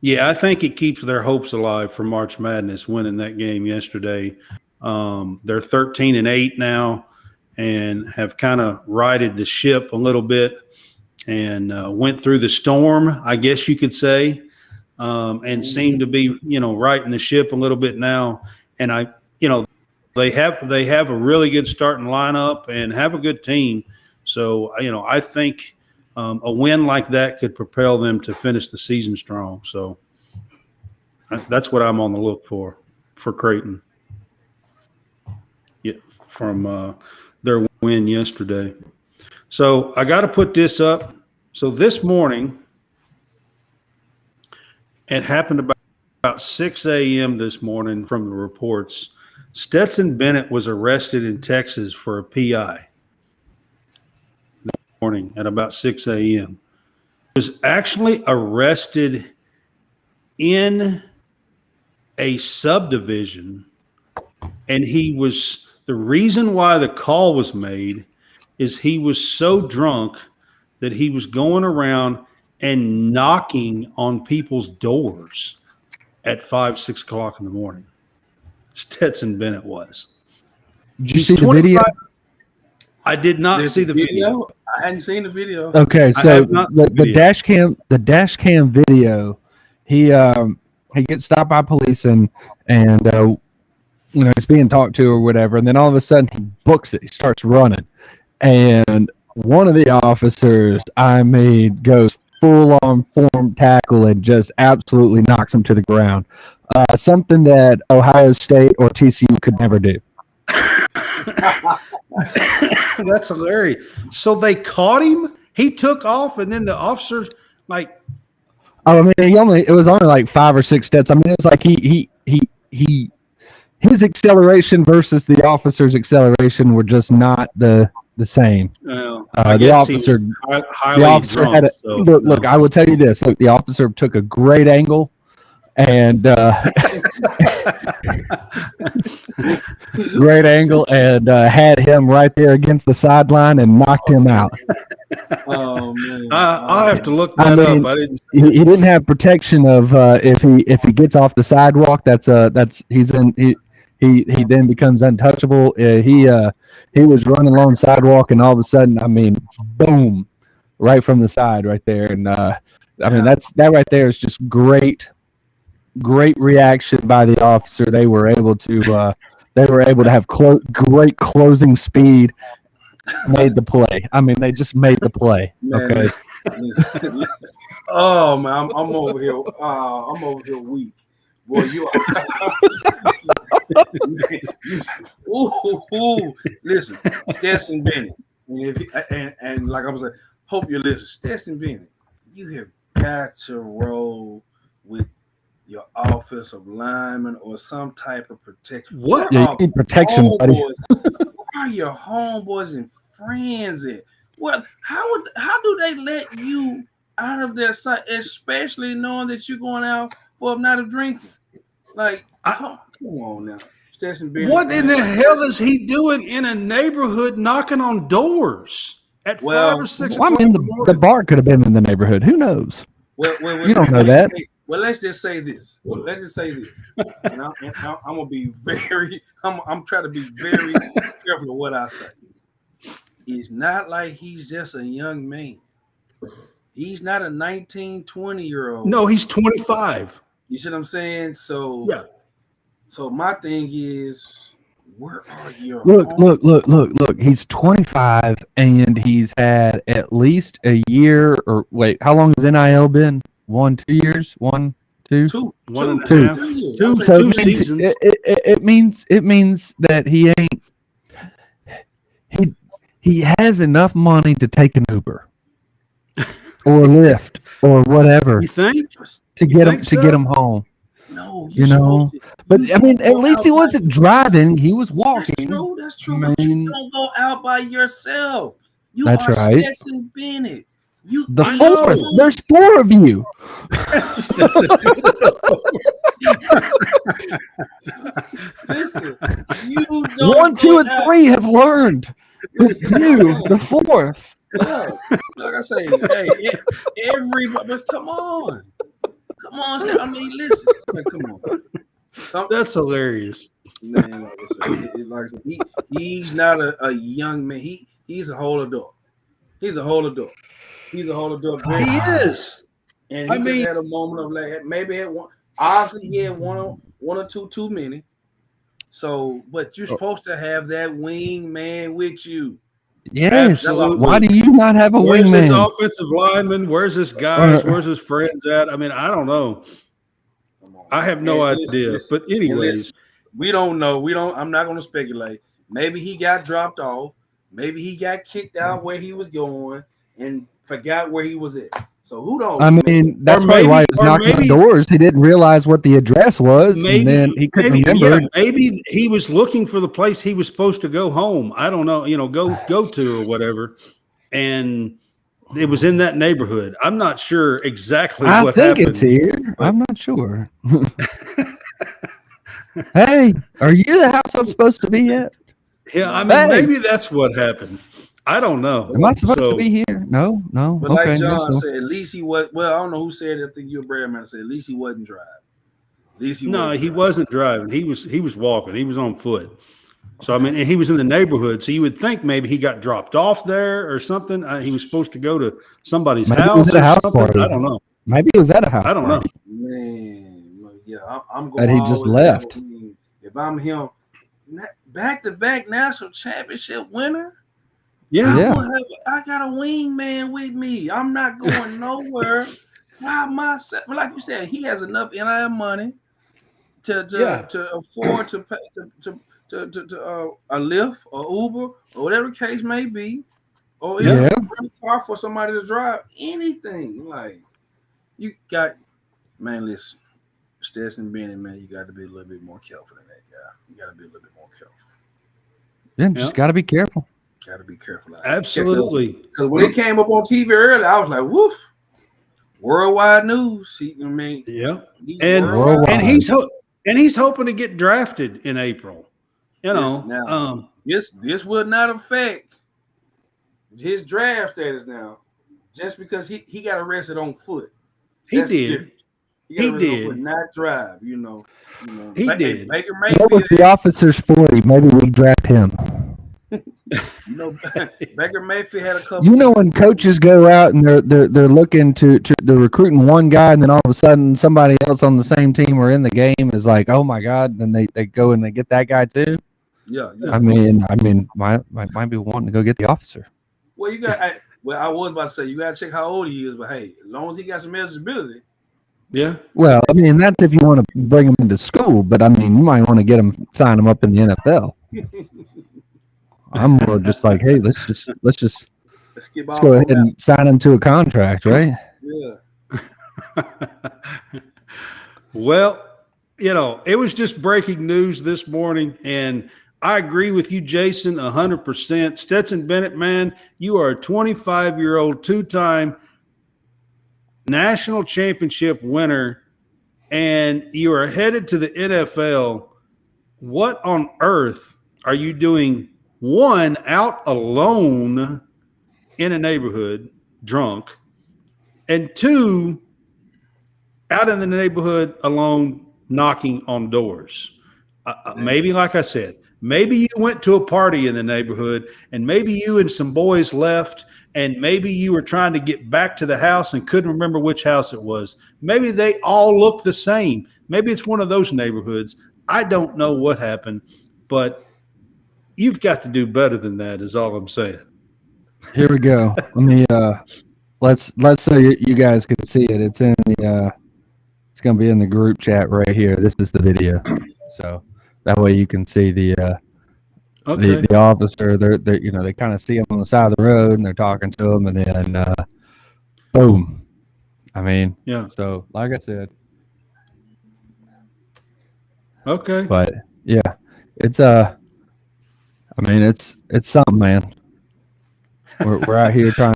Yeah, I think it keeps their hopes alive for March Madness winning that game yesterday. They're 13-8 now and have kind of righted the ship a little bit and went through the storm, I guess you could say, and seem to be, righting the ship a little bit now. And they have a really good starting lineup and have a good team. So, I think a win like that could propel them to finish the season strong. So that's what I'm on the look for Creighton. Yeah, from their win yesterday. So I got to put this up. So this morning, it happened about 6 a.m. this morning from the reports. Stetson Bennett was arrested in Texas for a PI. Morning at about 6 a.m. Was actually arrested in a subdivision, and the reason why the call was made is he was so drunk that he was going around and knocking on people's doors at 5-6 o'clock in the morning. Stetson Bennett was. Did you see the video? I did not see the video. I hadn't seen the video. Okay, so the dash cam video, he gets stopped by police and he's being talked to or whatever, and then all of a sudden he books it. He starts running, and one of the officers, goes full on form tackle and just absolutely knocks him to the ground. Something that Ohio State or TCU could never do. That's hilarious. So they caught him. He took off, and then the officers it was only like 5 or 6 steps. I mean, it's like his acceleration versus the officer's acceleration were just not the same. The officer drunk, had look. I will tell you this. Look, the officer took a great angle. And great angle, and had him right there against the sideline and knocked him out. Oh man! I'll have to look that up. I didn't. He didn't have protection of if he gets off the sidewalk. He then becomes untouchable. He was running along the sidewalk, and all of a sudden, boom, right from the side, right there. And that right there is just great reaction by the officer. They were able to have great closing speed. Made the play. They just made the play. Okay. Oh man, I'm over here. I'm over here weak. Boy, you are. Listen, Stetson Bennett, and like I was like, hope you're listening. Stetson Bennett, you have got to roll with your offensive lineman or some type of protection. What? Yeah, you need protection, buddy. Where are your homeboys and friends at? What? How do they let you out of their sight, especially knowing that you're going out for a night of drinking? Like, come Come on now. Stetson Bennett. What in the hell is he doing in a neighborhood knocking on doors at 5 or 6 Well, I o'clock mean, in the the morning? bar could have been in the neighborhood. Who knows? Well, You don't know that. Well, let's just say this. Let's just say this. And I'm gonna be very. I'm trying to be very careful of what I say. It's not like he's just a young man. He's not a 19, 20-year-old. No, he's 25. You see what I'm saying? So Yeah. So my thing is, where are your Look. He's 25 and he's had at least a year or wait, how long has NIL been? 1, 2 years? 1, 2? Two, One and a two, half. 2 years. Two, So two it means, seasons. it means that he has enough money to take an Uber or Lyft or whatever You think? to You get think him so? home. No, You know, but I mean, at least he wasn't driving; he was That's walking. true. That's true. I But you mean- don't go out by yourself. You That's are right. Stetson Bennett. You The I know. fourth, there's 4 of you. listen. You don't 1, 2, go and out. 3 have learned. It's you, the 4th. Yeah. Like I say, hey, everybody. But come on. I mean, listen. Like, come on. That's hilarious. Man, like I say, like I said, he's not a young man. He's a whole adult. He's a whole adult. He is. And he just had a moment of like maybe had one. Obviously, he had one or two too many. So, but you're supposed to have that wing man with you. Yes. Absolutely. Why do you not have a Where's this wingman? offensive lineman? Where's this guys? Where's his friends at? I mean, I don't know. Come on. I have no And idea. listen, But anyways, listen, we don't know. I'm not going to speculate. Maybe he got dropped off. Maybe he got kicked out where he was going and forgot where he was at. So who knows? I mean, that's probably why he was knocking on doors. He didn't realize what the address was, and then he couldn't remember. Yeah, maybe he was looking for the place he was supposed to go home. I don't know, go to or whatever. And it was in that neighborhood. I'm not sure exactly what happened. I think it's here. I'm not sure. Hey, are you the house I'm supposed to be at? Yeah, I mean, maybe that's what happened. I don't know. Am I supposed to be here? No. But Okay, like John said, at least he was. Well, I don't know who said it. I think you and Brad man said at least he wasn't driving. At least he wasn't driving. He was walking. He was on foot. So I mean, and he was in the neighborhood. So you would think maybe he got dropped off there or something. He was supposed to go to somebody's house. It was at a house something. party. I don't know. Maybe it was at a house. I don't know. Man, yeah, I'm going. That he just left. If I'm him, back-to-back national championship winner. Yeah. I got a wingman with me. I'm not going nowhere by myself. Like you said, he has enough NIL money to afford to pay to a Lyft or Uber or whatever the case may be, or rent a car for somebody to drive. Anything like you got, man. Listen, Stetson Bennett, man, you got to be a little bit more careful than that guy. You got to be a little bit more careful. Yeah, just got to be careful. Got to be careful. Absolutely. Because when it came up on TV early, I was like, "Woof!" Worldwide news. And he's hoping to get drafted in April. This will not affect his draft status now, just because he got arrested on foot. He did. He did not drive. He did. Baker Mayfield. What was the officer's 40? Maybe we draft him. Baker Mayfield had a couple. When coaches go out and they're looking to they're recruiting one guy, and then all of a sudden somebody else on the same team or in the game is like, oh my god, then they go and they get that guy too. Yeah. I mean, might be wanting to go get the officer. Well, I was about to say you got to check how old he is, but hey, as long as he got some eligibility. Yeah. Well, I mean, that's if you want to bring him into school, but I mean, you might want to sign him up in the NFL. I'm more just like, hey, let's go ahead and sign him to a contract, right? Yeah. Well, it was just breaking news this morning, and I agree with you, Jason, 100%. Stetson Bennett, man, you are a 25-year-old, two-time national championship winner, and you are headed to the NFL. what on earth are you doing? One, out alone in a neighborhood, drunk, and two, out in the neighborhood alone, knocking on doors. Maybe, like I said, maybe you went to a party in the neighborhood, and maybe you and some boys left, and maybe you were trying to get back to the house and couldn't remember which house it was. Maybe they all look the same. Maybe it's one of those neighborhoods. I don't know what happened, but you've got to do better than that, is all I'm saying. Here we go. Let me let's so you guys can see it. It's in the it's gonna be in the group chat right here. This is the video. So that way you can see the officer. They're they kind of see him on the side of the road and they're talking to him, and then boom. I mean, yeah. So like I said, okay. But yeah, it's it's something, man. We're out here trying.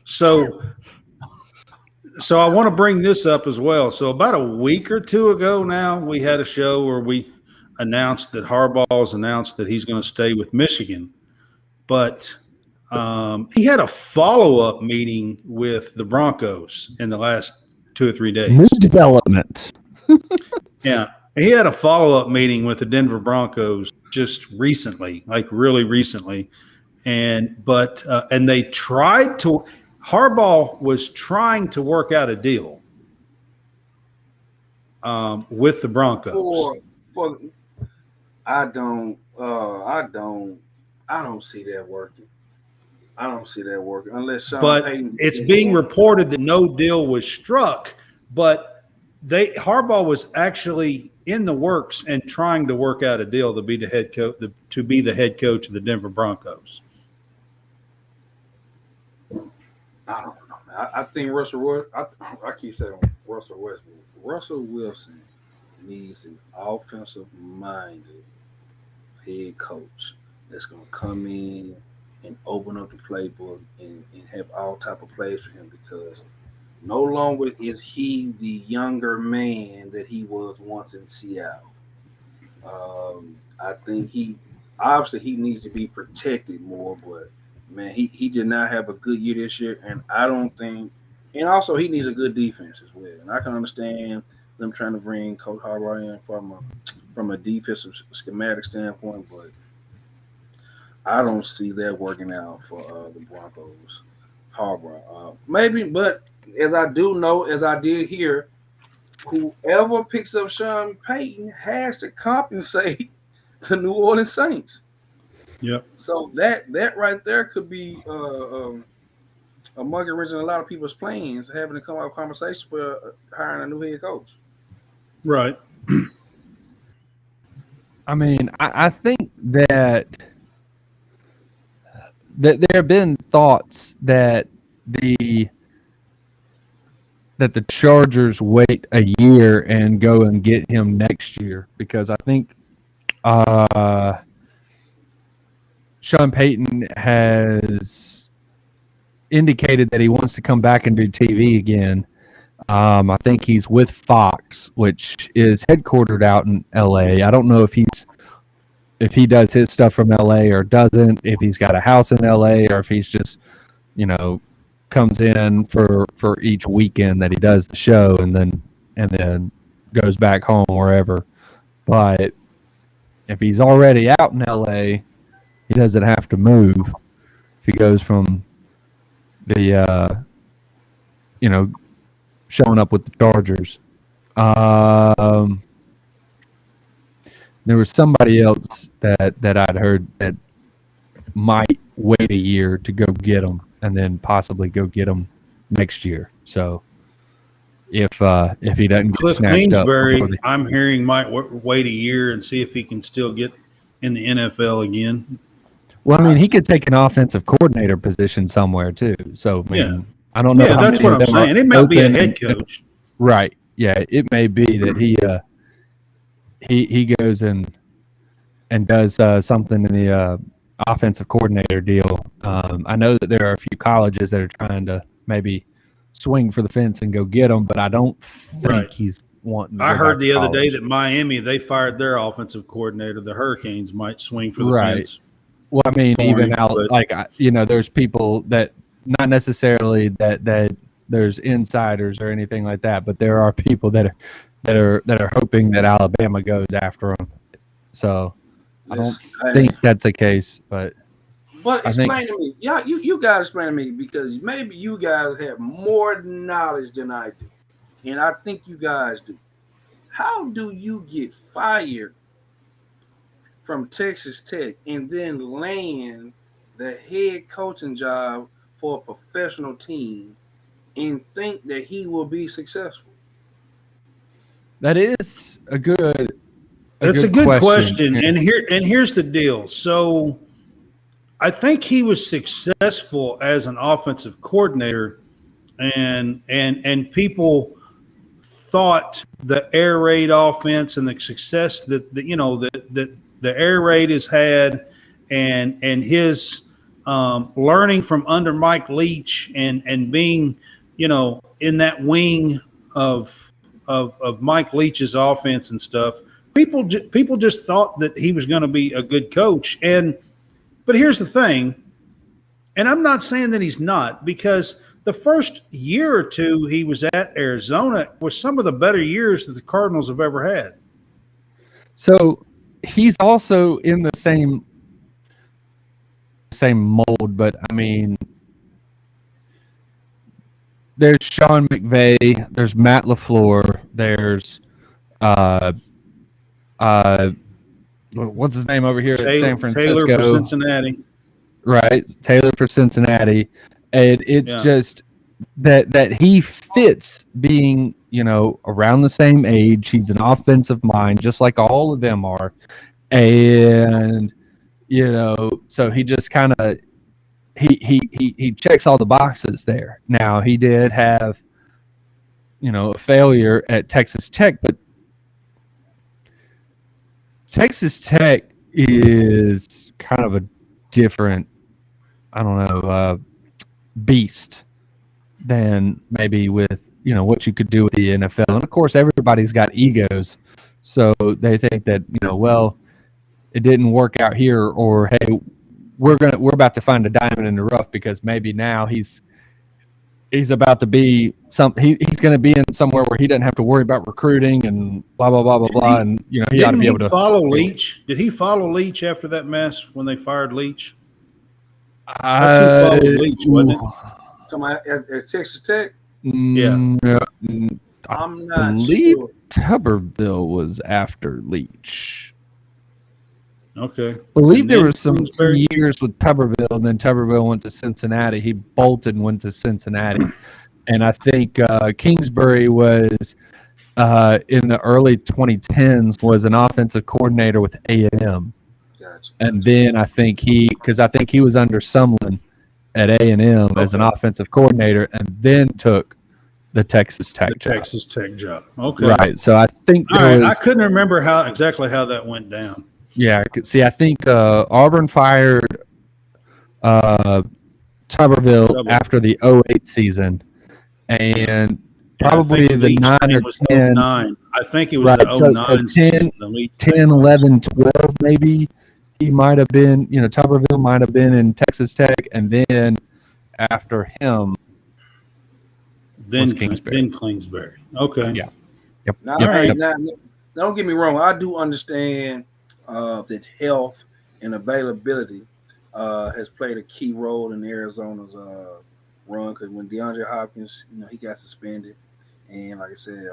So I want to bring this up as well. So about a week or two ago now, we had a show where we announced that Harbaugh's announced that he's going to stay with Michigan. But he had a follow-up meeting with the Broncos in the last 2 or 3 days. New development. Yeah. He had a follow-up meeting with the Denver Broncos just recently, like really recently. And they tried to – Harbaugh was trying to work out a deal with the Broncos. I don't see that working. I don't see that working unless Sean Payton. But it's being reported that no deal was struck, but Harbaugh was actually in the works and trying to work out a deal to be the head coach of the Denver Broncos. I don't know, man. I think Russell Wilson. I keep saying Russell Westbrook. Russell Wilson needs an offensive-minded head coach that's going to come in and open up the playbook and have all type of plays for him, because no longer is he the younger man that he was once in Seattle. I think he needs to be protected more, but man, he did not have a good year this year, and I don't think – and also he needs a good defense as well. And I can understand them trying to bring Coach Harbaugh in from a defensive schematic standpoint, but I don't see that working out for the Broncos. Harbaugh. Maybe, but as I did hear, whoever picks up Sean Payton has to compensate the New Orleans Saints. Yep. So that right there could be a monkey wrench in a lot of people's plans, having to come up with a conversation for hiring a new head coach. Right. I mean, I think that there have been thoughts that the Chargers wait a year and go and get him next year, because I think Sean Payton has indicated that he wants to come back and do TV again. I think he's with Fox, which is headquartered out in LA. I don't know if he does his stuff from LA or doesn't, if he's got a house in LA, or if he's just, comes in for each weekend that he does the show and then goes back home wherever. But if he's already out in LA, he doesn't have to move. If he goes from the showing up with the Chargers. There was somebody else that I'd heard that might wait a year to go get him and then possibly go get him next year. So if he doesn't get Cliff snatched up, I'm hearing might wait a year and see if he can still get in the NFL again. Well, I mean, he could take an offensive coordinator position somewhere too. So, I don't know. Yeah, that's what I'm saying. It might be a head coach. Right. Yeah, it may be that he goes and does something in the offensive coordinator deal. I know that there are a few colleges that are trying to maybe swing for the fence and go get him, but I don't think he's wanting to I go heard back the to other day college. that Miami, they fired their offensive coordinator. The Hurricanes might swing for the Right. fence. Well, I mean, for even him, out but like there's people that not necessarily that there's insiders or anything like that, but there are people that are hoping that Alabama goes after them. So I don't think that's the case, but I think explain to me, yeah, you guys explain to me, because maybe you guys have more knowledge than I do, and I think you guys do. How do you get fired from Texas Tech and then land the head coaching job for a professional team and think that he will be successful? that is a good that's a good question. Yeah. And here's the deal. So I think he was successful as an offensive coordinator, and people thought the air raid offense and the success that the air raid has had, and his learning from under Mike Leach and being in that wing of Mike Leach's offense and stuff. People just thought that he was going to be a good coach, but here's the thing, and I'm not saying that he's not, because the first year or two he was at Arizona was some of the better years that the Cardinals have ever had. So he's also in the same mold, but I mean, there's Sean McVay, there's Matt LaFleur, there's what's his name over here at San Francisco? Taylor for Cincinnati. Right, Taylor for Cincinnati. And it's just that he fits being, around the same age. He's an offensive mind, just like all of them are. And, so he just kind of he checks all the boxes there. Now, he did have, a failure at Texas Tech, but Texas Tech is kind of a different, beast than maybe with, what you could do with the NFL. And of course, everybody's got egos. So they think that, well, it didn't work out here, or, hey, we're about to find a diamond in the rough, because maybe now he's about to be he's going to be in somewhere where he doesn't have to worry about recruiting and blah blah blah blah blah. And he ought to be able to follow Leach. Did he follow Leach after that mess when they fired Leach? That's who followed Leach, wasn't it? Talking about at Texas Tech? Yeah. I'm not believe sure. Tuberville was after Leach. Okay. I believe there was some years with Tuberville, and then Tuberville went to Cincinnati. He bolted and went to Cincinnati. And I think Kingsbury was in the early 2010s was an offensive coordinator with A&M. Gotcha. And then I think he was under Sumlin at A&M as an offensive coordinator, and then took the Texas Tech job. Texas Tech job. Okay. Right. So I think I couldn't remember exactly how that went down. Yeah. See, I think Auburn fired Tuberville after the 2008 season, and probably the 9 or 10. I think it was the 09 season. 10, 11, 12 maybe. He might have been, Tuberville might have been in Texas Tech, and then after him, then Kingsbury. Okay. Yeah. Yep. Now, don't get me wrong. I do understand that health and availability has played a key role in Arizona's run, because when DeAndre Hopkins, he got suspended, and like I said,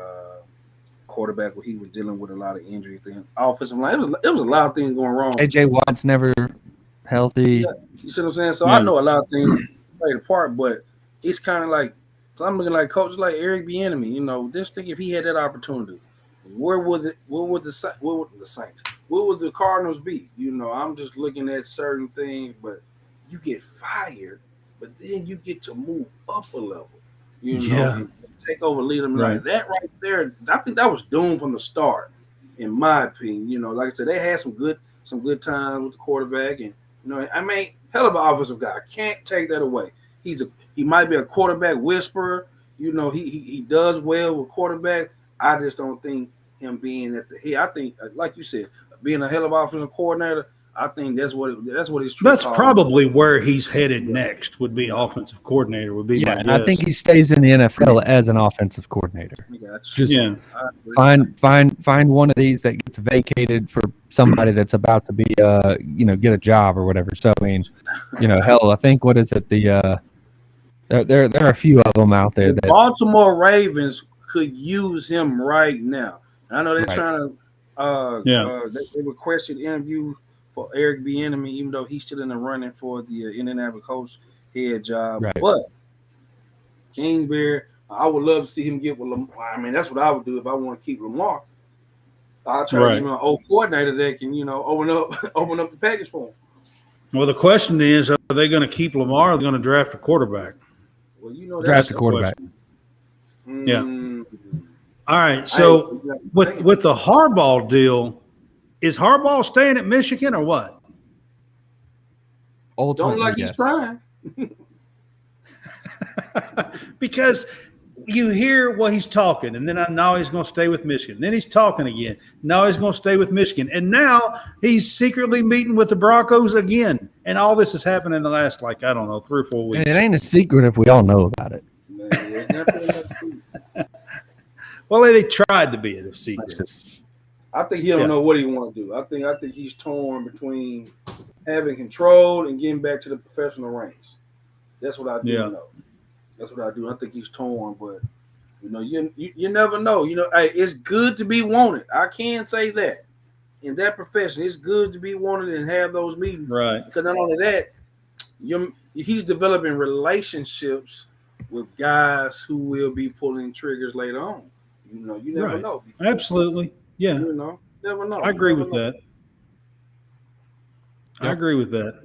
quarterback, where he was dealing with a lot of injury things, offensive line, it was a lot of things going wrong. AJ Watt's never healthy. Yeah, you see what I'm saying? So I know a lot of things played a part, but it's kind of like, I'm looking like coaches like Eric Bieniemy. Just think, if he had that opportunity, where was it? Where would the Saints? Where would the Cardinals be? I'm just looking at certain things, but you get fired, but then you get to move up a level. And take over, lead them like that right there. I think that was doomed from the start, in my opinion. Like I said, they had some good times with the quarterback, and hell of an offensive guy. Can't take that away. He might be a quarterback whisperer. He does well with quarterback, I just don't think him being at the head. I think, like you said, being a hell of offensive coordinator. I think that's what his true That's calling probably where he's headed next. Would be offensive coordinator. Would be Yeah, my and guess. I think he stays in the NFL as an offensive coordinator. Just Yeah. find one of these that gets vacated for somebody that's about to be get a job or whatever. So I mean, hell, I think what is it? There are a few of them out there The that Baltimore Ravens could use him right now. And I know they're Right. trying to. They requested interview for Eric Bieniemy, even though he's still in the running for the Indianapolis Colts head job. Right. But Kingsbury, I would love to see him get with Lamar. I mean, that's what I would do if I want to keep Lamar. I'll try to give him an old coordinator that can, open up the package for him. Well, the question is, are they going to keep Lamar or are they going to draft a quarterback? Well, draft a quarterback. Yeah. All right. So with the Harbaugh deal, is Harbaugh staying at Michigan or what? Ultimately, don't like yes. he's trying. Because you hear, well, he's talking, and then now he's going to stay with Michigan. Then he's talking again. Now he's going to stay with Michigan. And now he's secretly meeting with the Broncos again. And all this has happened in the last, 3 or 4 weeks. And it ain't a secret if we all know about it. Well, they tried to be a secret. I think he don't know what he want to do. I think he's torn between having control and getting back to the professional ranks. That's what I do know. That's what I do. I think he's torn, but you never know. Hey, it's good to be wanted. I can say that. In that profession, it's good to be wanted and have those meetings. Right. Because not only that, he's developing relationships with guys who will be pulling triggers later on. You never know. Absolutely. Yeah. Never know. I agree with that. I agree with that.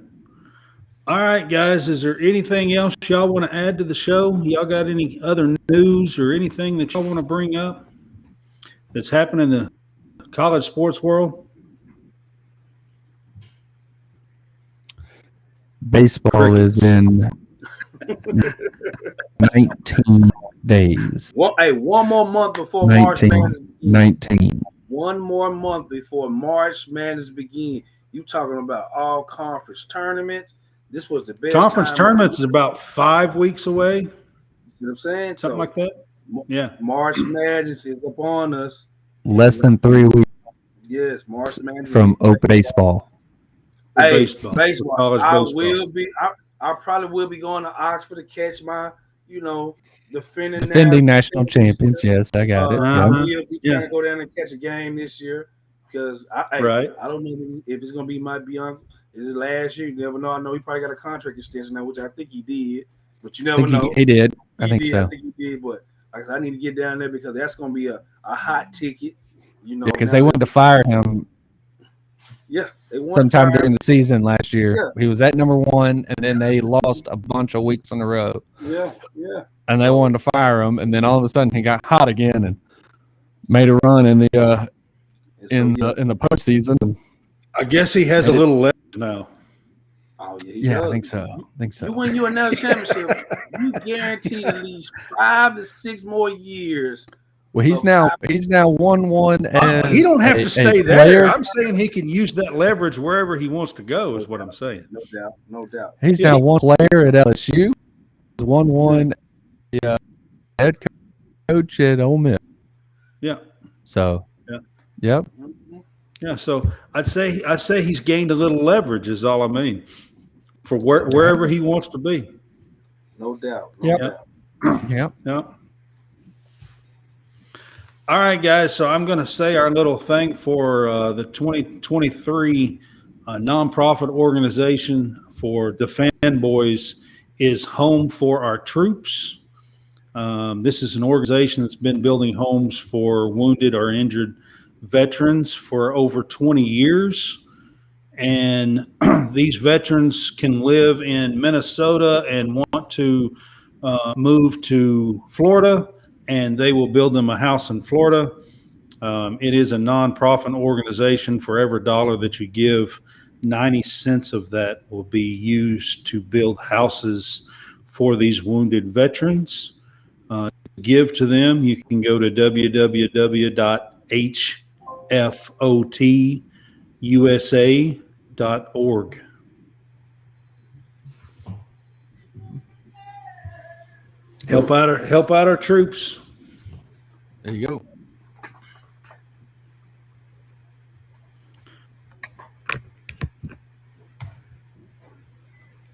All right, guys. Is there anything else y'all want to add to the show? Y'all got any other news or anything that y'all want to bring up that's happening in the college sports world? Baseball is in 19 days. One more month before March Madness begins. 19. One more month before March Madness begins. You talking about all conference tournaments. This was the best. Conference tournaments is about 5 weeks away. You know what I'm saying? Something like that. Yeah. March Madness is upon us. Less than 3 weeks. Yes, March Madness from baseball. Hey, baseball. I probably will be going to Oxford to catch my, defending national champions. Yes, I got it. We'll be trying to go down and catch a game this year because I don't know if it's going to be my Bianca. This is last year. You never know. I know he probably got a contract extension now, which I think he did, but you never know. He did. I think so. I think he did, but I need to get down there because that's going to be a hot ticket. Because they wanted to fire him. Yeah, they wanted sometime during the season last year. Yeah. He was at number 1, and then they lost a bunch of weeks in a row. Yeah. And they wanted to fire him, and then all of a sudden he got hot again and made a run in the in the postseason. And I guess he has a little left now. Oh yeah, I think so. You win you another championship, you guarantee at least 5 to 6 more years. Well, he's now 1-1 as he don't have to stay there. I'm saying he can use that leverage wherever he wants to go. Is what I'm saying. No doubt. He's now one player at LSU. 1-1 head coach at Ole Miss. Yeah. So. Yeah. Yep. Yeah. So I say he's gained a little leverage. Is all I mean. For wherever he wants to be. No doubt. Yep. All right, guys. So I'm going to say our little thing for the 2023 nonprofit organization for Defend Boys is Home for Our Troops. This is an organization that's been building homes for wounded or injured veterans for over 20 years. And these veterans can live in Minnesota and want to move to Florida, and they will build them a house in Florida. It is a nonprofit organization. For every dollar that you give, 90 cents of that will be used to build houses for these wounded veterans. give to them, you can go to www.hfotusa.org. Help out our troops. There you go.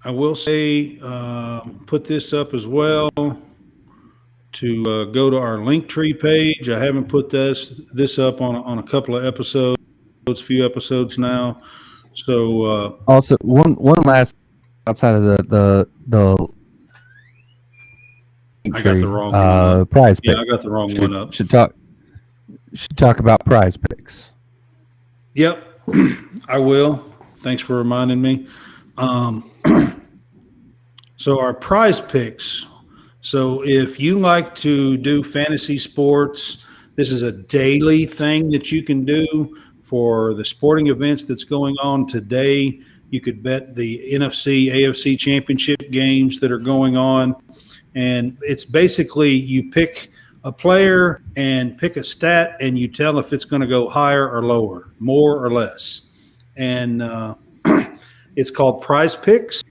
I will say, put this up as well to go to our Linktree page. I haven't put this up on a couple of episodes, few episodes now. So Also, one last outside of the I got the wrong one up. prize Yeah, pick. I got the wrong one up. Should talk about prize picks. Yep, I will. Thanks for reminding me. So our prize picks. So if you like to do fantasy sports, this is a daily thing that you can do for the sporting events that's going on today. You could bet the NFC, AFC championship games that are going on. And it's basically you pick a player and pick a stat, and you tell if it's going to go higher or lower, more or less. And it's called Prize Picks.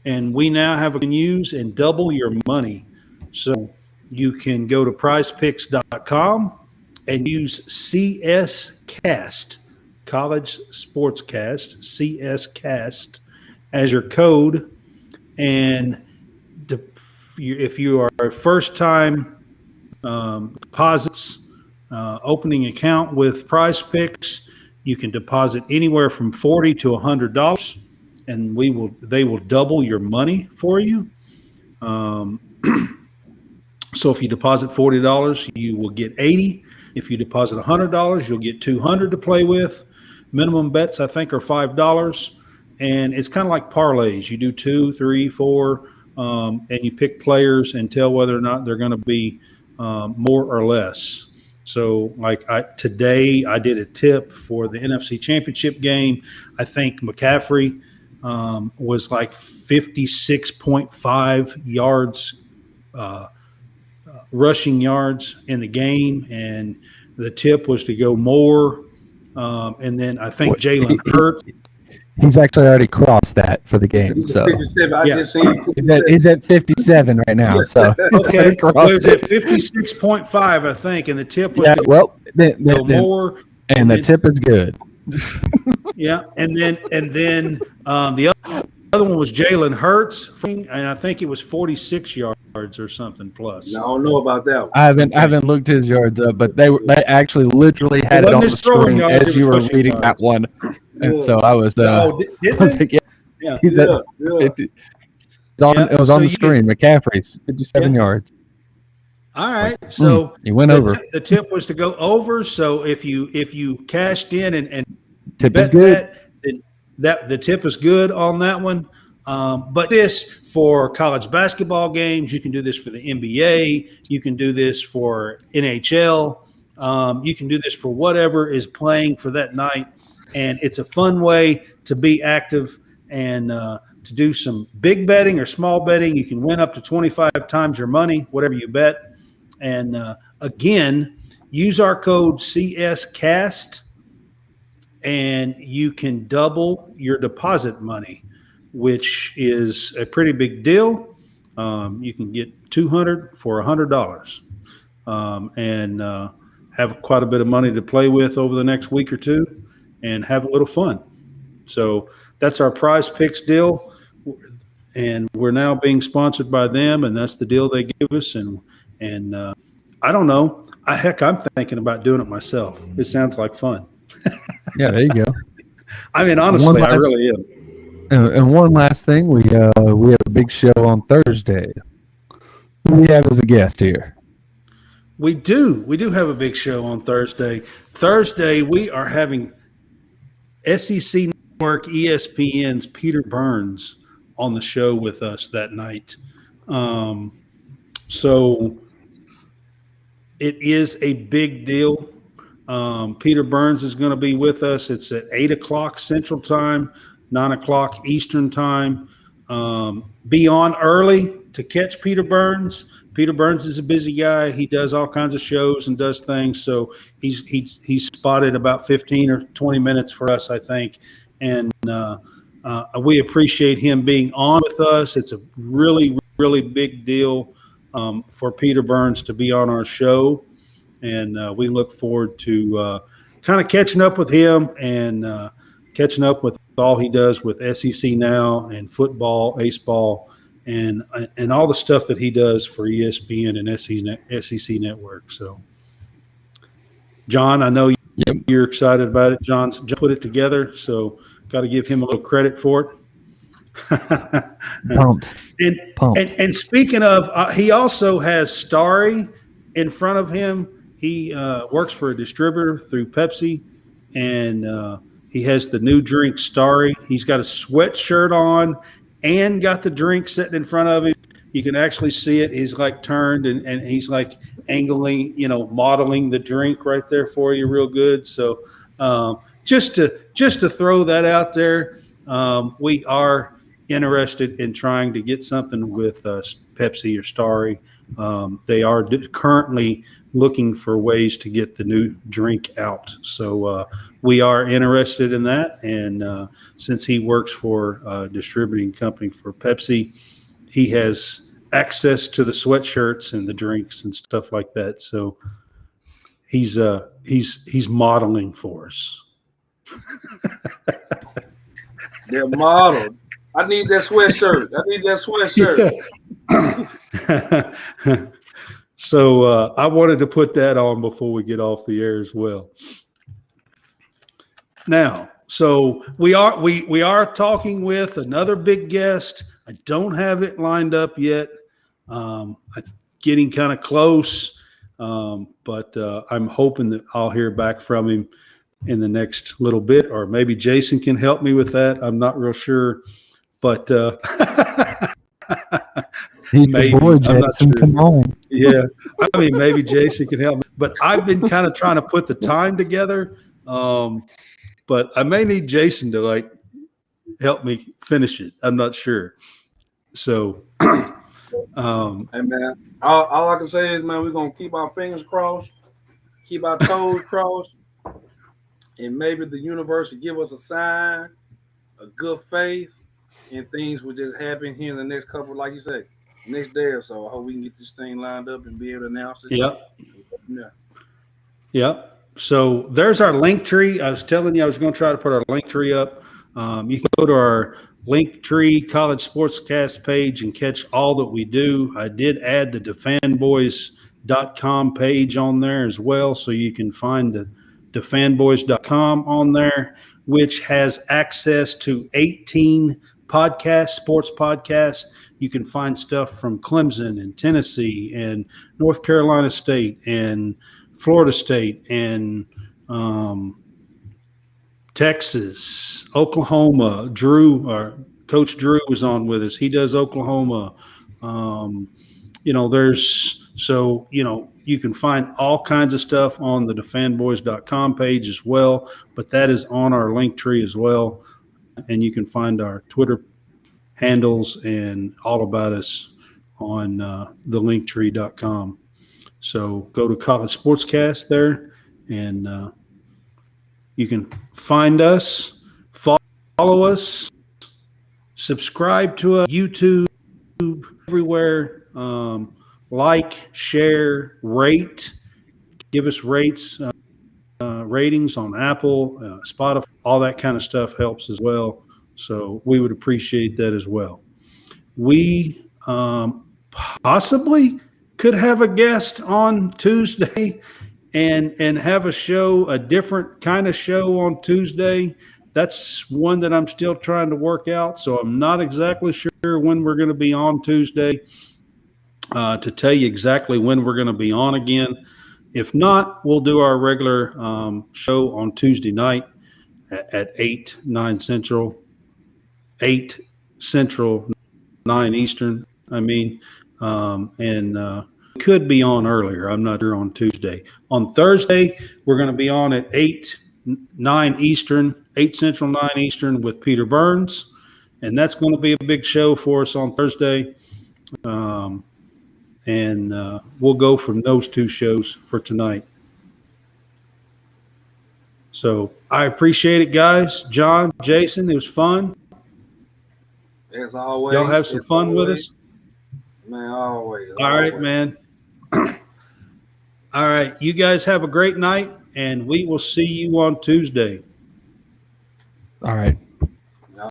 And we now have a can use and double your money. So you can go to prizepicks.com and use CSCast, College Sportscast, CSCast, as your code. And if you are a first-time deposits, opening account with Prize Picks, you can deposit anywhere from $40 to $100, and they will double your money for you. So if you deposit $40, you will get $80. If you deposit $100, you'll get $200 to play with. Minimum bets, I think, are $5, and it's kind of like parlays. You do 2, 3, 4. And you pick players and tell whether or not they're going to be more or less. So, like today, I did a tip for the NFC Championship game. I think McCaffrey was like 56.5 yards, rushing yards in the game, and the tip was to go more. And then I think Jalen Hurts. He's actually already crossed that for the game. So he's at 57 right now. So okay, well, it was at 56.5, I think, and the tip was more. And the tip is good. Yeah, and then the other one was Jalen Hurts, and I think it was 46 yards or something plus. No, I don't know about that one. I haven't looked his yards up, but they actually literally had it on the screen as you were reading that one. And so I was like, yeah. He's at 50. It was on the screen. McCaffrey's 57 yards. All right, so he went over. The tip was to go over. So if you cashed in and tip is good, that the tip is good on that one. But this for college basketball games, you can do this for the NBA. You can do this for NHL. You can do this for whatever is playing for that night. And it's a fun way to be active and to do some big betting or small betting. You can win up to 25 times your money, whatever you bet. And again, use our code CSCAST, and you can double your deposit money, which is a pretty big deal. You can get $200 for $100, and have quite a bit of money to play with over the next week or two, and have a little fun. So that's our Prize Picks deal, and we're now being sponsored by them, and that's the deal they give us. And I don't know. I'm thinking about doing it myself. It sounds like fun. Yeah, there you go. I mean, honestly, I really am. And one last thing, we have a big show on Thursday. Who do we have as a guest here? We do have a big show on Thursday. Thursday, we are having SEC Network ESPN's Peter Burns on the show with us that night. So it is a big deal. Peter Burns is going to be with us. It's at 8 o'clock Central Time, 9 o'clock Eastern Time. be on early to catch Peter Burns. Peter Burns is a busy guy. He does all kinds of shows and does things. So he's spotted about 15 or 20 minutes for us, I think. And we appreciate him being on with us. It's a really, really big deal for Peter Burns to be on our show. And we look forward to kind of catching up with him and catching up with all he does with SEC Now and football, ace ball, and all the stuff that he does for ESPN and SEC Network. So, John, I know you're excited about it. John's put it together, so got to give him a little credit for it. Pumped. And speaking of, he also has Starry in front of him. He works for a distributor through Pepsi, and he has the new drink Starry. He's got a sweatshirt on and got the drink sitting in front of him. You can actually see it. He's like turned and he's like angling, modeling the drink right there for you real good. So just to throw that out there, we are interested in trying to get something with Pepsi or Starry. They are currently looking for ways to get the new drink out. So we are interested in that. And since he works for a distributing company for Pepsi, he has access to the sweatshirts and the drinks and stuff like that. So he's modeling for us. They're modeled. I need that sweatshirt. Yeah. So I wanted to put that on before we get off the air as well. Now, so we are talking with another big guest. I don't have it lined up yet. I'm getting kind of close, but I'm hoping that I'll hear back from him in the next little bit, or maybe Jason can help me with that. I'm not real sure, but maybe. Boy, Jason, come on. Yeah, I mean, maybe Jason can help me. But I've been kind of trying to put the time together, but I may need Jason to help me finish it. I'm not sure. So, hey man, all I can say is, man, we're gonna keep our fingers crossed, keep our toes crossed, and maybe the universe will give us a sign, a good faith, and things will just happen here in the next couple, like you said, next day or so. I hope we can get this thing lined up and be able to announce it. Yep. Yeah. Yep. So there's our link tree. I was telling you I was going to try to put our link tree up. You can go to our link tree college sportscast page and catch all that we do. I did add the defanboys.com page on there as well, so you can find the defanboys.com on there, which has access to 18 podcasts, sports podcasts. You can find stuff from Clemson and Tennessee and North Carolina State and Florida State and Texas, Oklahoma. Coach Drew was on with us. He does Oklahoma. You can find all kinds of stuff on the defanboys.com page as well, but that is on our link tree as well. And you can find our Twitter handles and all about us on the linktree.com. So go to College Sportscast there, and you can find us, follow us, subscribe to us, YouTube, everywhere. Like, share, rate, give us ratings on Apple, Spotify, all that kind of stuff helps as well. So we would appreciate that as well. We possibly could have a guest on Tuesday and have a different kind of show on Tuesday. That's one that I'm still trying to work out. So I'm not exactly sure when we're going to be on Tuesday to tell you exactly when we're going to be on again. If not, we'll do our regular show on Tuesday night at 8 Central, 9 Eastern, and could be on earlier. I'm not sure on Tuesday. On Thursday, we're going to be on at 8 Central, 9 Eastern with Peter Burns. And that's going to be a big show for us on Thursday. And we'll go from those two shows for tonight. So I appreciate it, guys. John, Jason, it was fun. As always. Y'all have some fun with us. Man, always. All right, man. All right. You guys have a great night, and we will see you on Tuesday. All right.